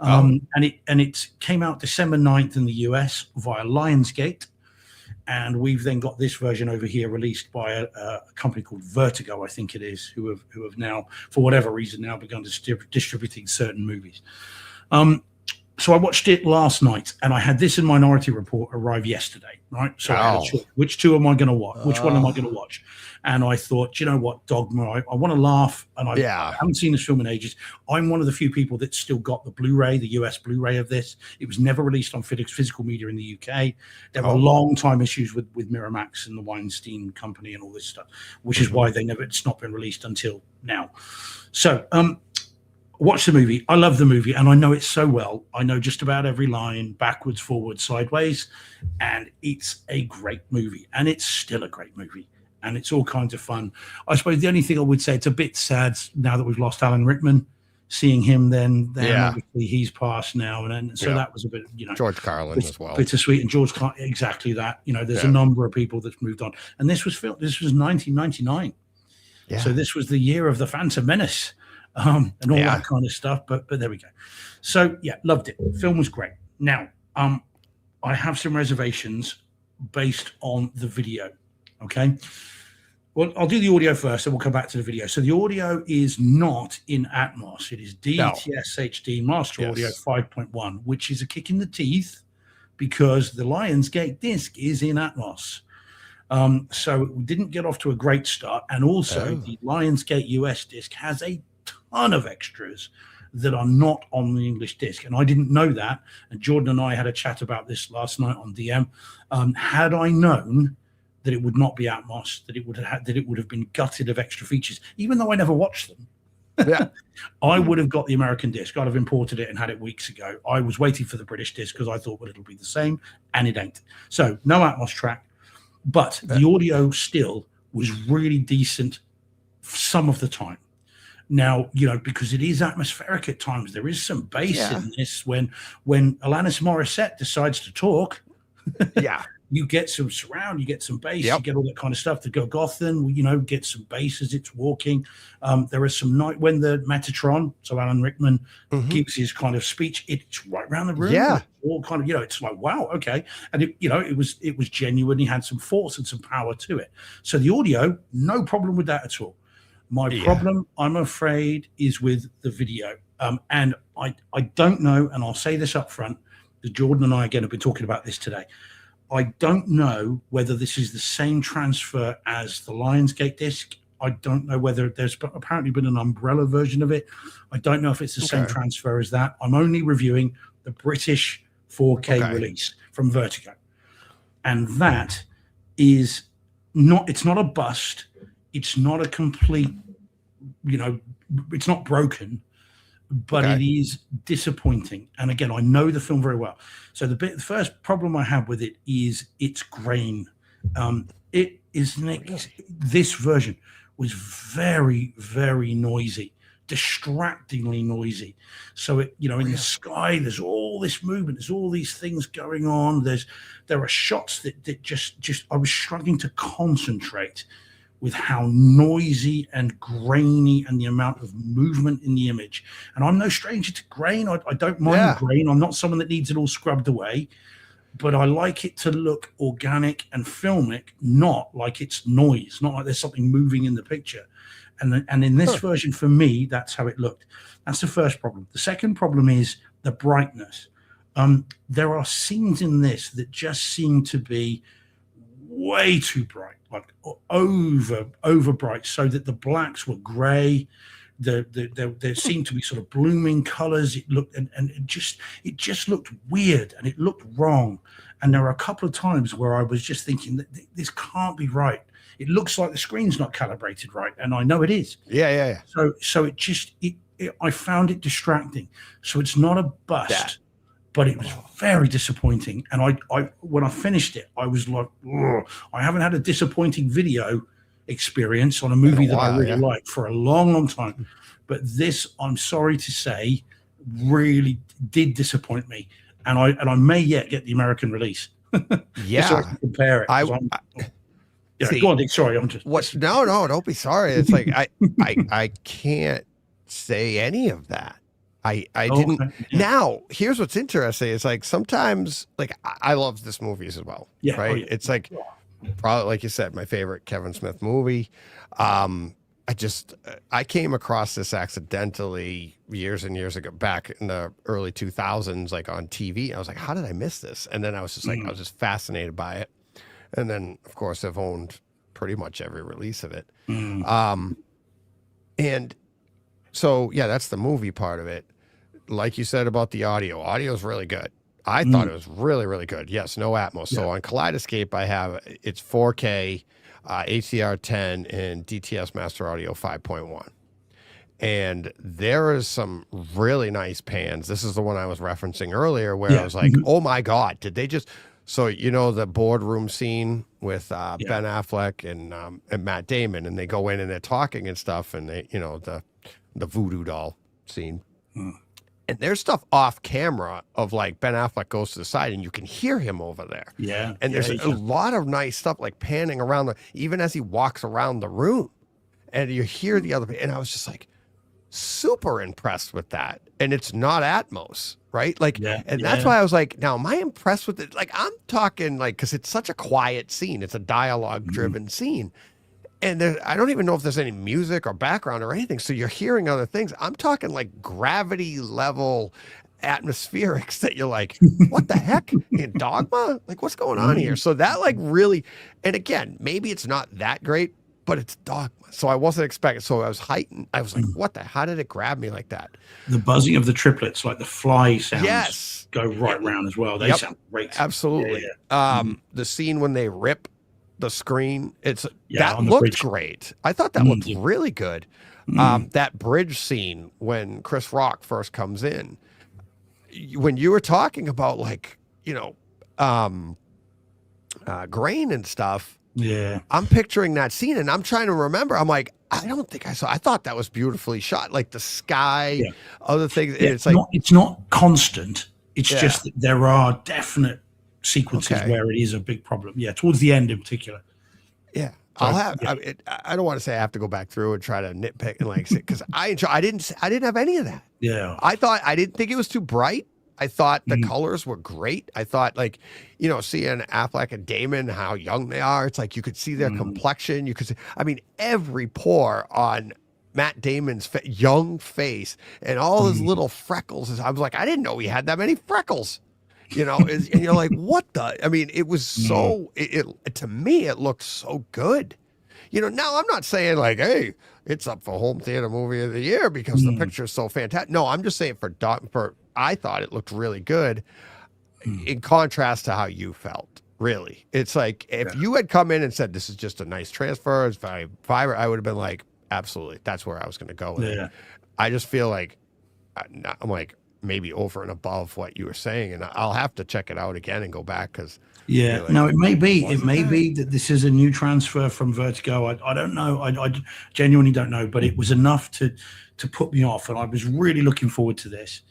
And it came out December 9th in the US via Lionsgate. And we've then got this version over here released by a company called Vertigo, I think it is, who have now, for whatever reason, now begun distributing certain movies. So I watched it last night, and I had this in Minority Report arrive yesterday, right? So I had a choice. Which two am I going to watch? Which one am I going to watch? And I thought, you know what, Dogma, I want to laugh, and I haven't seen this film in ages. I'm one of the few people that still got the Blu-ray, the US Blu-ray of this. It was never released on physical media in the UK. There were long time issues with Miramax and the Weinstein Company and all this stuff, which is why it's not been released until now. So, watch the movie. I love the movie, and I know it so well. I know just about every line, backwards, forwards, sideways, and it's a great movie, and it's still a great movie, and it's all kinds of fun. I suppose the only thing I would say, it's a bit sad now that we've lost Alan Rickman. Seeing him then obviously he's passed now, and so that was a bit, George Carlin as well. Bittersweet, and George Carlin, exactly that. There's a number of people that's moved on, and this was 1999. Yeah. So this was the year of the Phantom Menace. And all that kind of stuff, but there we go. So yeah, loved it. Film was great. Now, I have some reservations based on the video. Okay, well, I'll do the audio first, and we'll come back to the video. So the audio is not in Atmos; it is DTS HD Master Audio 5.1, which is a kick in the teeth because the Lionsgate disc is in Atmos. So we didn't get off to a great start, and also the Lionsgate US disc has a ton of extras that are not on the English disc, and I didn't know that. And Jordan and I had a chat about this last night on DM. Had I known that it would not be Atmos, that it would have been gutted of extra features, even though I never watched them, I would have got the American disc. I'd have imported it and had it weeks ago. I was waiting for the British disc because I thought, well, it'll be the same, and it ain't. So no Atmos track, but the audio still was really decent some of the time. Now, because it is atmospheric at times, there is some bass in this. When Alanis Morissette decides to talk, you get some surround, you get some bass, you get all that kind of stuff. The Gogothan, get some bass as it's walking. There is some night when the Metatron, so Alan Rickman gives his kind of speech. It's right around the room. Yeah, all kind of, it's like, wow, okay, and it was genuine. He had some force and some power to it. So the audio, no problem with that at all. My problem, I'm afraid, is with the video. And I don't know, and I'll say this up front, that Jordan and I, again, have been talking about this today. I don't know whether this is the same transfer as the Lionsgate disc. I don't know whether there's apparently been an umbrella version of it. I don't know if it's the same transfer as that. I'm only reviewing the British 4K release from Vertigo. And that is not, it's not a bust. It's not a complete, it's not broken, but it is disappointing. And again, I know the film very well. So the first problem I have with it is its grain. It is this version was very, very noisy, distractingly noisy. So in the sky, there's all this movement, there's all these things going on. There are shots that just I was struggling to concentrate with how noisy and grainy and the amount of movement in the image. And I'm no stranger to grain. I don't mind grain. I'm not someone that needs it all scrubbed away, but I like it to look organic and filmic, not like it's noise, not like there's something moving in the picture. And in this version, for me, that's how it looked. That's the first problem. The second problem is the brightness. There are scenes in this that just seem to be way too bright, like over bright, so that the blacks were gray. There seemed to be sort of blooming colors. It looked and it just looked weird, and it looked wrong. And there were a couple of times where I was just thinking that this can't be right. It looks like the screen's not calibrated right, and I know it is. Yeah. So I found it distracting. So it's not a bust, but it was very disappointing. And I when I finished it, I was like, ugh. I haven't had a disappointing video experience on a movie that I really like for a long, long time. But this, I'm sorry to say, really did disappoint me. And I may yet get the American release. So I can compare it. See, go on, Dick. Sorry, I'm just. No, don't be sorry. It's like I can't say any of that. I didn't. Okay. Now, here's what's interesting. It's like sometimes, like I love this movie as well. Yeah, right. It's like probably, like you said, my favorite Kevin Smith movie. I came across this accidentally years and years ago, back in the early 2000s, like on TV. I was like, how did I miss this? And then I was just like, I was just fascinated by it. And then, of course, I've owned pretty much every release of it. And so, yeah, that's the movie part of it. Like you said about the audio is really good. I thought it was really, really good. Yes, no Atmos. So on Kaleidoscape, I have it's 4K, HDR10, and DTS Master Audio 5.1. And there is some really nice pans. This is the one I was referencing earlier where I was like, oh my God, did they just... So, the boardroom scene with Ben Affleck and Matt Damon, and they go in and they're talking and stuff, and they, the voodoo doll scene. And there's stuff off camera of like Ben Affleck goes to the side and you can hear him over there. Yeah. And there's a lot of nice stuff like panning around even as he walks around the room, and you hear the other, and I was just like super impressed with that. And it's not Atmos. Right. Like, that's why I was like, now, am I impressed with it? Like, I'm talking like, because it's such a quiet scene. It's a dialogue driven scene. And I don't even know if there's any music or background or anything. So you're hearing other things. I'm talking like gravity level atmospherics that you're like, what the heck? In Dogma? Like, what's going on here? So that like really, and again, maybe it's not that great, but it's Dogma. So I wasn't expecting. So I was heightened. I was like, what the? How did it grab me like that? The buzzing of the triplets, like the fly sounds, go right round as well. They sound great. Absolutely. The scene when they rip the screen, that looked great. I thought that looked really good. That bridge scene when Chris Rock first comes in, when you were talking about like, grain and stuff. Yeah, I'm picturing that scene and I'm trying to remember. I'm like, I don't think I saw. I thought that was beautifully shot, like the sky, other things. Yeah, it's like it's not constant. It's just that there are definite sequences where it is a big problem. Yeah, towards the end in particular. Yeah, I'll have. I don't want to say I have to go back through and try to nitpick and like because I didn't have any of that. Yeah, I didn't think it was too bright. I thought the colors were great. I thought like, seeing Affleck and Damon, how young they are. It's like you could see their complexion. You could see, every pore on Matt Damon's young face and all his little freckles. I was like, I didn't know he had that many freckles. and you're like, what the? I mean, it was so. It to me, it looked so good. Now I'm not saying like, hey, it's up for home theater movie of the year because the picture is so fantastic. No, I'm just saying for I thought it looked really good in contrast to how you felt. Really, it's like if you had come in and said this is just a nice transfer, it's very vibrant, I would have been like, absolutely, that's where I was going to go with it. I just feel like I'm like maybe over and above what you were saying, and I'll have to check it out again and go back because. Yeah, like, no, it may be that this is a new transfer from Vertigo. I don't know. I genuinely don't know, but it was enough to put me off, and I was really looking forward to this.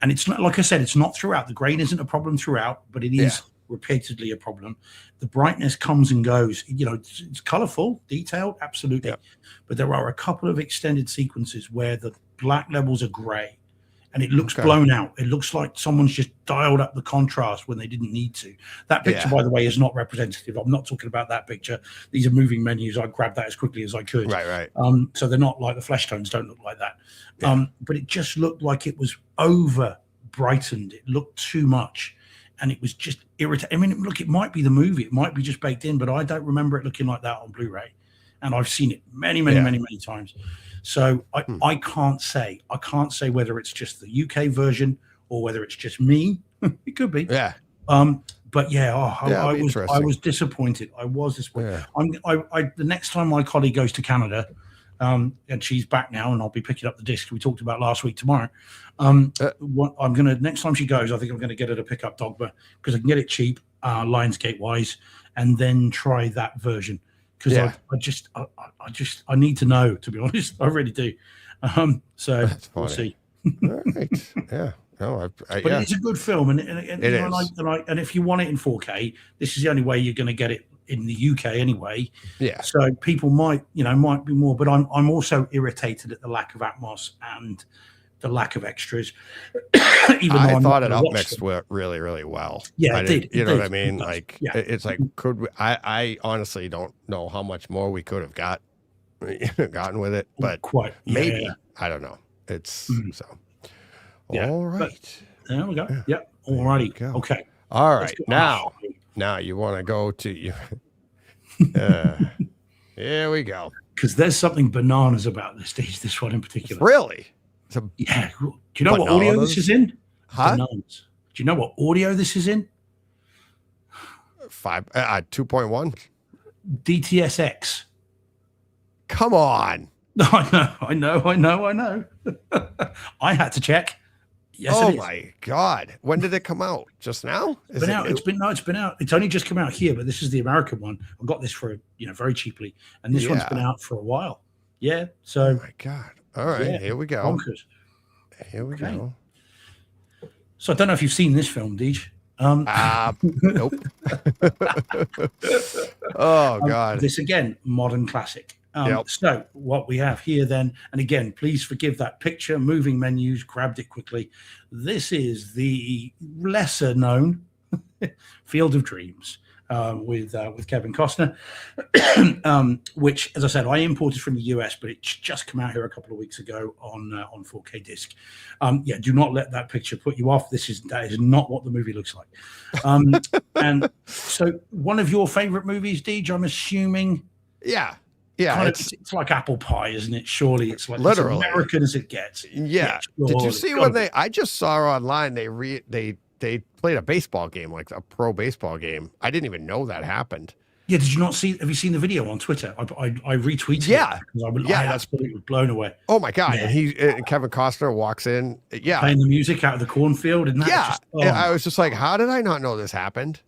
And it's not, like I said, it's not throughout. The grain isn't a problem throughout, but it is repeatedly a problem. The brightness comes and goes. It's colorful, detailed, absolutely. Yeah. But there are a couple of extended sequences where the black levels are gray. And it looks blown out. It looks like someone's just dialed up the contrast when they didn't need to. That picture, by the way, is not representative. I'm not talking about that picture. These are moving menus. I grabbed that as quickly as I could. Right. So they're not like the flesh tones don't look like that. But it just looked like it was over brightened. It looked too much. And it was just irritating. I mean, look, it might be the movie. It might be just baked in, but I don't remember it looking like that on Blu-ray. And I've seen it many times. So I can't say whether it's just the UK version or whether it's just me. It could be. Yeah. But I was disappointed. I was disappointed. Yeah. The next time my colleague goes to Canada, and she's back now, and I'll be picking up the disc we talked about last week tomorrow. Next time she goes, I think I'm gonna get her to pick up Dogma because I can get it cheap, Lionsgate wise, and then try that version. Because I need to know, to be honest. I really do. So we'll see. All right. Yeah. No, but it's a good film, and if you want it in 4K, this is the only way you're going to get it in the UK anyway. Yeah. So people might be more, but I'm also irritated at the lack of Atmos and the lack of extras. I thought it outmixed really, really well. Yeah, it did. You know what I mean? Like, it's like, could we? I honestly don't know how much more we could have gotten with it, but maybe I don't know. It's so. Yeah, all right. There we go. Yeah. All righty. Okay. All right. Now you want to go to you. Here we go. Because there's something bananas about this one in particular. Really? Do you know what audio this is in? Huh? Bananas. Do you know what audio this is in? 2.1. DTSX. Come on. I know. I had to check. Yes, oh my God. When did it come out? Just now? It's been out. It's been out. It's only just come out here, but this is the American one. I got this for very cheaply. And this one's been out for a while. Yeah. So oh my God. All right. Here we go. Bonkers. Here we go. So I don't know if you've seen this film, Deej. Nope. Oh God. This again, modern classic. So what we have here then, and again, please forgive that picture, moving menus, grabbed it quickly. This is the lesser known Field of Dreams with Kevin Costner, which, as I said, I imported from the US, but it's just come out here a couple of weeks ago on 4K disc. Do not let that picture put you off. That is not what the movie looks like. And so one of your favorite movies, Deej, I'm assuming. Yeah, it's like apple pie, isn't it? Surely it's like literally as American as it gets. Yeah. Did you see when I just saw online they played a baseball game, like a pro baseball game. I didn't even know that happened. Yeah, did you not see? Have you seen the video on Twitter? I retweeted. Yeah, it I absolutely was blown away. Oh my God! Yeah. And Kevin Costner walks in. Yeah, playing the music out of the cornfield, and that I was just like, how did I not know this happened?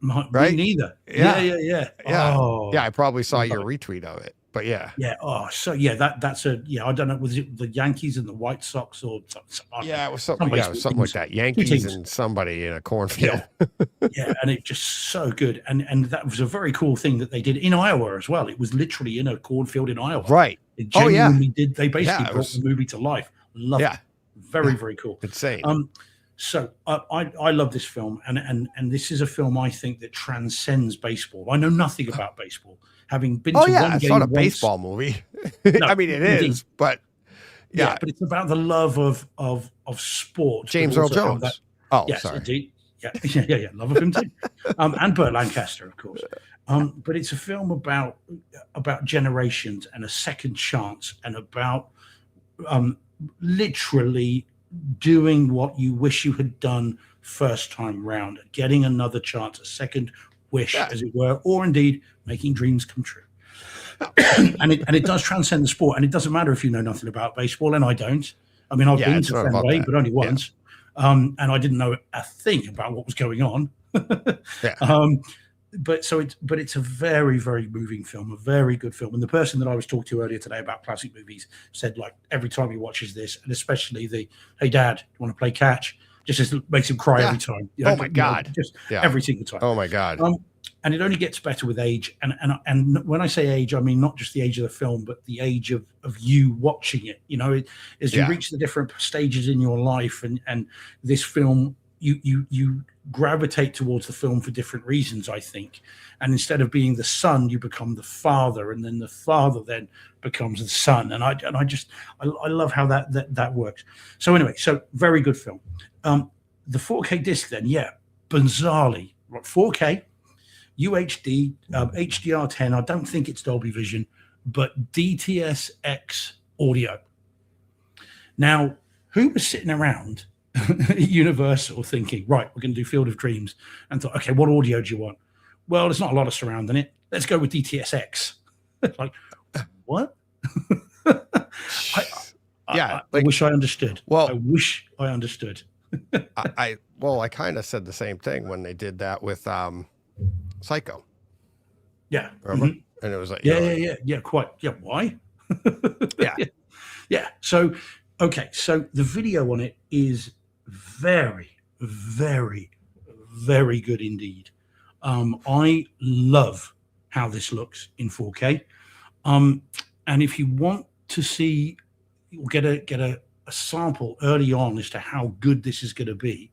Right? Me neither. Yeah. Oh. Yeah, I probably saw your retweet of it, but yeah. Oh, so that's I don't know. Was it the Yankees and the White Sox or something? Yeah, it was something. Something like that. Yankees and somebody in a cornfield. Yeah, and it just so good, and that was a very cool thing that they did in Iowa as well. It was literally in a cornfield in Iowa. Right. It genuinely did. They basically brought the movie to life. Love it. Very cool. Insane. So I love this film, and this is a film I think that transcends baseball. I know nothing about baseball, having been to one game. It's not a baseball movie. No, I mean, it is, but but it's about the love of sport. James Earl Jones. Yes, sorry. indeed. Yeah. Love of him too. And Burt Lancaster, of course. But it's a film about generations and a second chance, and about literally doing what you wish you had done first time round, getting another chance, a second wish, as it were, or indeed making dreams come true. and it does transcend the sport, and it doesn't matter if you know nothing about baseball, and I don't. I mean, I've been to Fenway, but only once, and I didn't know a thing about what was going on. But it's a very, very moving film, a very good film. And the person that I was talking to earlier today about classic movies said, like, every time he watches this, and especially the "Hey Dad, you want to play catch?" just makes him cry every time. You know, oh my God! Every single time. Oh my God! And it only gets better with age. And when I say age, I mean not just the age of the film, but the age of you watching it. You know, as you reach the different stages in your life, and this film, you gravitate towards the film for different reasons, I think. And instead of being the son, you become the father, and then the father then becomes the son. And I love how that works. So anyway, so very good film. The 4K disc then, bizarrely, 4K. UHD, HDR10. I don't think it's Dolby Vision, but DTS:X audio. Now, who was sitting around at Universal thinking, right, we're going to do Field of Dreams, and thought, okay, what audio do you want? Well, there's not a lot of surround in it. Let's go with DTS:X. Like, what? I wish I understood. Well, I wish I understood. I kind of said the same thing when they did that with Psycho. Yeah. Remember? Mm-hmm. And it was like, quite. Yeah. Why? Yeah. So, okay. So the video on it is very, very, very good indeed. I love how this looks in 4K. And if you want to see, get a sample early on as to how good this is going to be,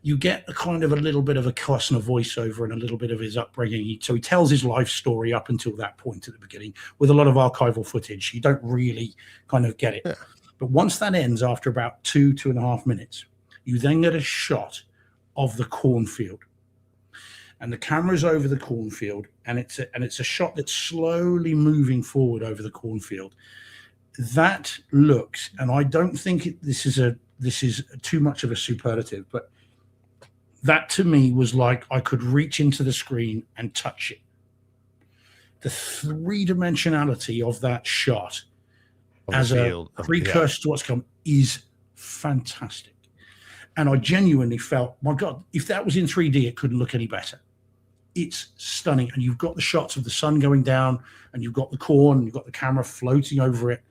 you get a kind of a little bit of a Costner voiceover and a little bit of his upbringing. So he tells his life story up until that point at the beginning with a lot of archival footage. You don't really kind of get it. Yeah. But once that ends, after about 2.5 minutes, you then get a shot of the cornfield. And the camera's over the cornfield, and it's a shot that's slowly moving forward over the cornfield. That looks, and I don't think this is too much of a superlative, but that to me was like I could reach into the screen and touch it. The three-dimensionality of that shot as a precursor to what's come is fantastic. And I genuinely felt, my God, if that was in 3D, it couldn't look any better. It's stunning. And you've got the shots of the sun going down, and you've got the corn, and you've got the camera floating over it.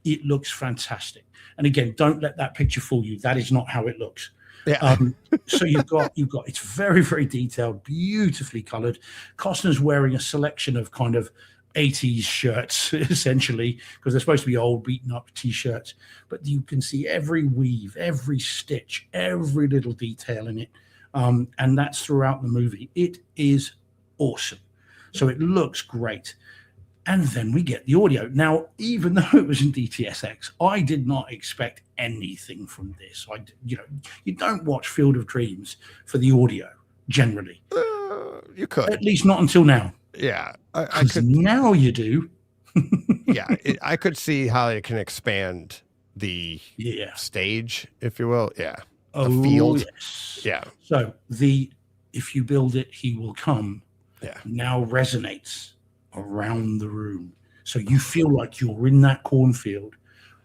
It looks fantastic. And again, don't let that picture fool you. That is not how it looks. Yeah. So you've got it's very, very detailed, beautifully colored. Costner's wearing a selection of kind of 80s shirts, essentially, because they're supposed to be old, beaten up T-shirts. But you can see every weave, every stitch, every little detail in it. And that's throughout the movie. It is awesome. So it looks great. And then we get the audio. Now, even though it was in DTS:X, I did not expect anything from this. You don't watch Field of Dreams for the audio, generally. You could. At least not until now. Yeah. I could. Now you do. I could see how it can expand the stage, if you will. Yeah. The field. Yes. Yeah. So if you build it, he will come. Yeah. Now resonates around the room. So you feel like you're in that cornfield,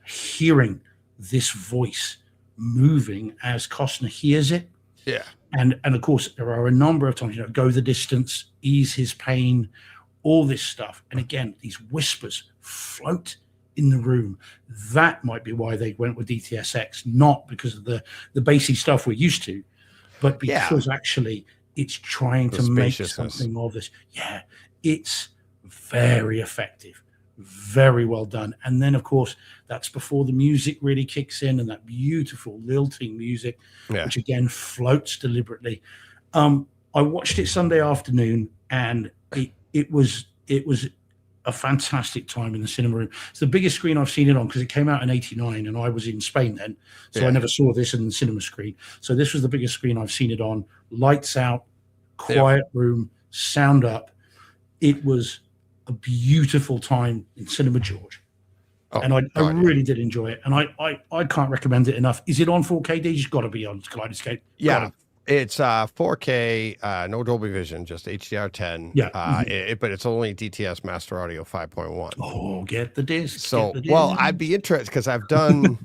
hearing this voice moving as Costner hears it. Yeah. And of course, there are a number of times, go the distance, ease his pain, all this stuff. And again, these whispers float in the room. That might be why they went with DTS:X, not because of the bassy stuff we're used to, but because actually it's trying to make something of this. Yeah, it's very effective, very well done. And then, of course, that's before the music really kicks in, and that beautiful lilting music, which again floats deliberately. I watched it Sunday afternoon, and it was a fantastic time in the cinema room. It's the biggest screen I've seen it on because it came out in '89 and I was in Spain then. So I never saw this in the cinema screen. So this was the biggest screen I've seen it on. Lights out, quiet room, sound up. It was a beautiful time in Cinema George. And I really did enjoy it. And I can't recommend it enough. Is it on 4K? It's got to be on Kaleidoscape. Yeah. It's 4K, no Dolby Vision, just HDR10. Yeah. But it's only DTS Master Audio 5.1. Oh, get the disc. So, well, I'd be interested because I've done.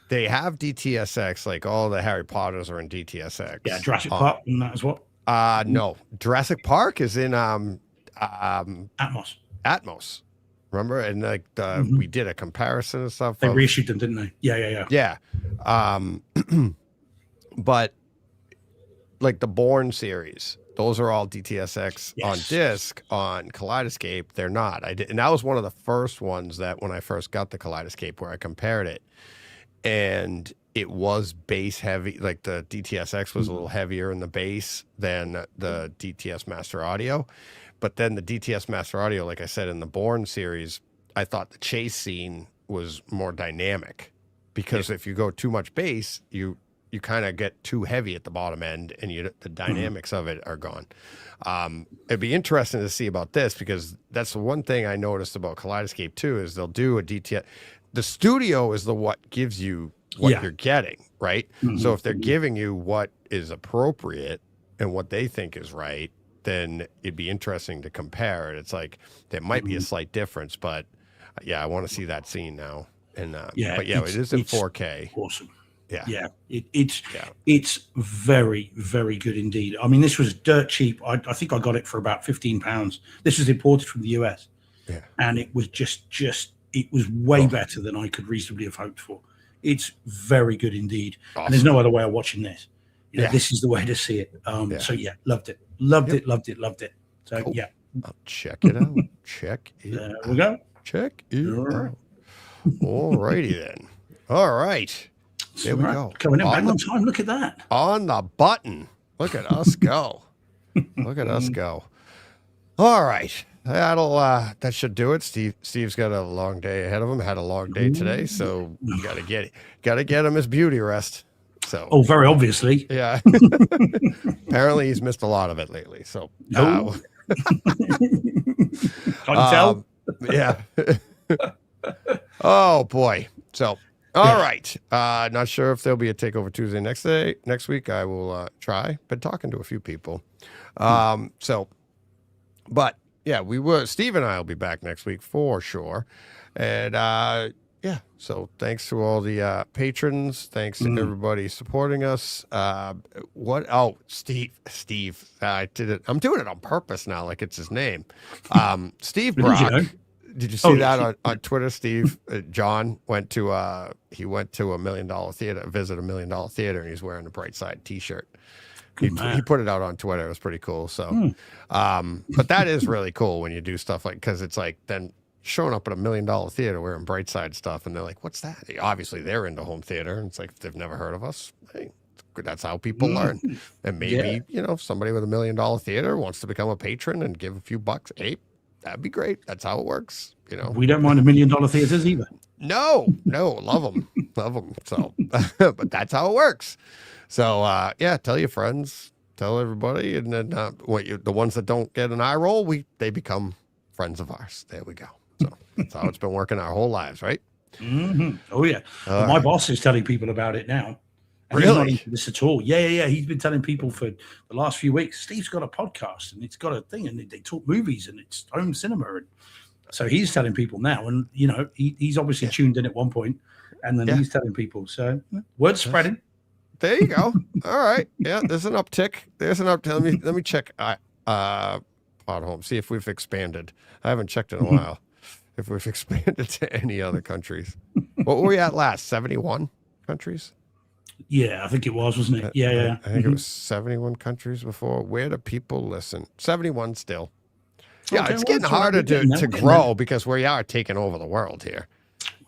They have DTSX, like all the Harry Potters are in DTSX. Yeah, Jurassic Park and that as well. No, Jurassic Park is in Atmos. Remember, and like we did a comparison and stuff. They reissued them, didn't they? Yeah. But like the Bourne series, those are all DTSX on disc. On Kaleidoscape, they're not. And that was one of the first ones that when I first got the Kaleidoscape where I compared it, and it was bass heavy. Like the DTSX was a little heavier in the bass than the DTS Master Audio. But then the DTS Master Audio, like I said, in the Bourne series, I thought the chase scene was more dynamic because if you go too much bass, you kind of get too heavy at the bottom end and the dynamics of it are gone. It'd be interesting to see about this because that's the one thing I noticed about Kaleidoscape too, is they'll do a DTS. The studio is what gives you what you're getting, right? So if they're giving you what is appropriate and what they think is right, then it'd be interesting to compare it. It's like there might be a slight difference, but I want to see that scene now. And but it is in 4K. Awesome. Yeah. It's very, very good indeed. I mean, this was dirt cheap. I think I got it for about £15. This was imported from the US. Yeah. And it was just it was way better than I could reasonably have hoped for. It's very good indeed. Awesome. And there's no other way of watching this. This is the way to see it. So loved it. Loved it. So I'll check it out. Check it there we go. Check it out. All righty then. All right. There we go. Coming in back on time. Look at that. On the button. Look at us go. Look at us go. All right. That should do it. Steve's got a long day ahead of him. Had a long day today, so you gotta get him his beauty rest. So very obviously. Yeah. Apparently he's missed a lot of it lately. So can't tell. Yeah. Oh boy. So all right. Not sure if there'll be a Takeover Tuesday next week. I will try. Been talking to a few people. But yeah, Steve and I will be back next week for sure. And so thanks to all the patrons. Thanks to everybody supporting us. Steve, I did it. I'm doing it on purpose now, like it's his name. Steve Brock. Did you see that on Twitter? Steve, John went to a $1 million theater, visit $1 million theater, and he's wearing a Brightside t-shirt. He put it out on Twitter. It was pretty cool. So, but that is really cool when you do stuff because it's like then showing up at $1 million theater wearing Brightside stuff, and they're like, "What's that?" Obviously, they're into home theater, and it's like they've never heard of us. Hey, that's how people learn. And maybe if somebody with $1 million theater wants to become a patron and give a few bucks, hey, that'd be great. That's how it works. We don't mind $1 million theaters either. No, love them. So, but that's how it works. So, tell your friends, tell everybody. And then the ones that don't get an eye roll, they become friends of ours. There we go. So that's how it's been working our whole lives, right? Mm-hmm. Oh, yeah. My boss is telling people about it now. And really? He's not into this at all. Yeah. He's been telling people for the last few weeks, Steve's got a podcast and it's got a thing and they talk movies and it's home cinema. And so he's telling people now. And, he's obviously tuned in at one point and then he's telling people. So word's spreading. There you go. All right. Yeah, there's an uptick. Let me check Podhome, see if we've expanded. I haven't checked in a while. If we've expanded to any other countries. What were we at last? 71 countries? Yeah, I think it was, wasn't it? Yeah. I think it was 71 countries before. Where do people listen? 71 still. Yeah, okay, it's getting harder to grow because we are taking over the world here.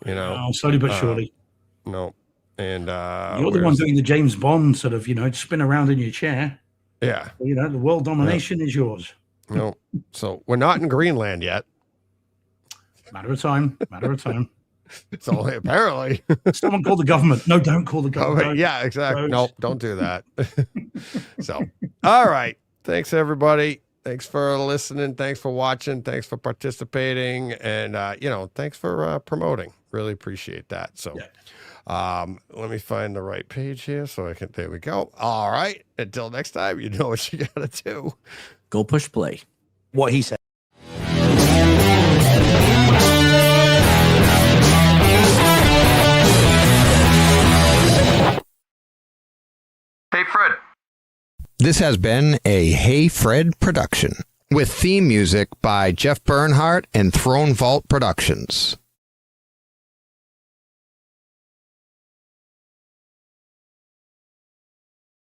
Slowly but surely. No. And you're the one doing the James Bond sort of, spin around in your chair. Yeah. The world domination is yours. No. So we're not in Greenland yet. Matter of time. Matter of time. It's only apparently. Someone call the government. No, don't call the Oh, government. wait, yeah, exactly. Don't. Nope, don't do that. So, all right. Thanks, everybody. Thanks for listening. Thanks for watching. Thanks for participating. And, thanks for promoting. Really appreciate that. So, let me find the right page here so I can, there we go. All right. Until next time, you know what you got to do. Go push play. What he said. Hey, Fred. This has been a Hey Fred production with theme music by Jeff Bernhardt and Throne Vault Productions.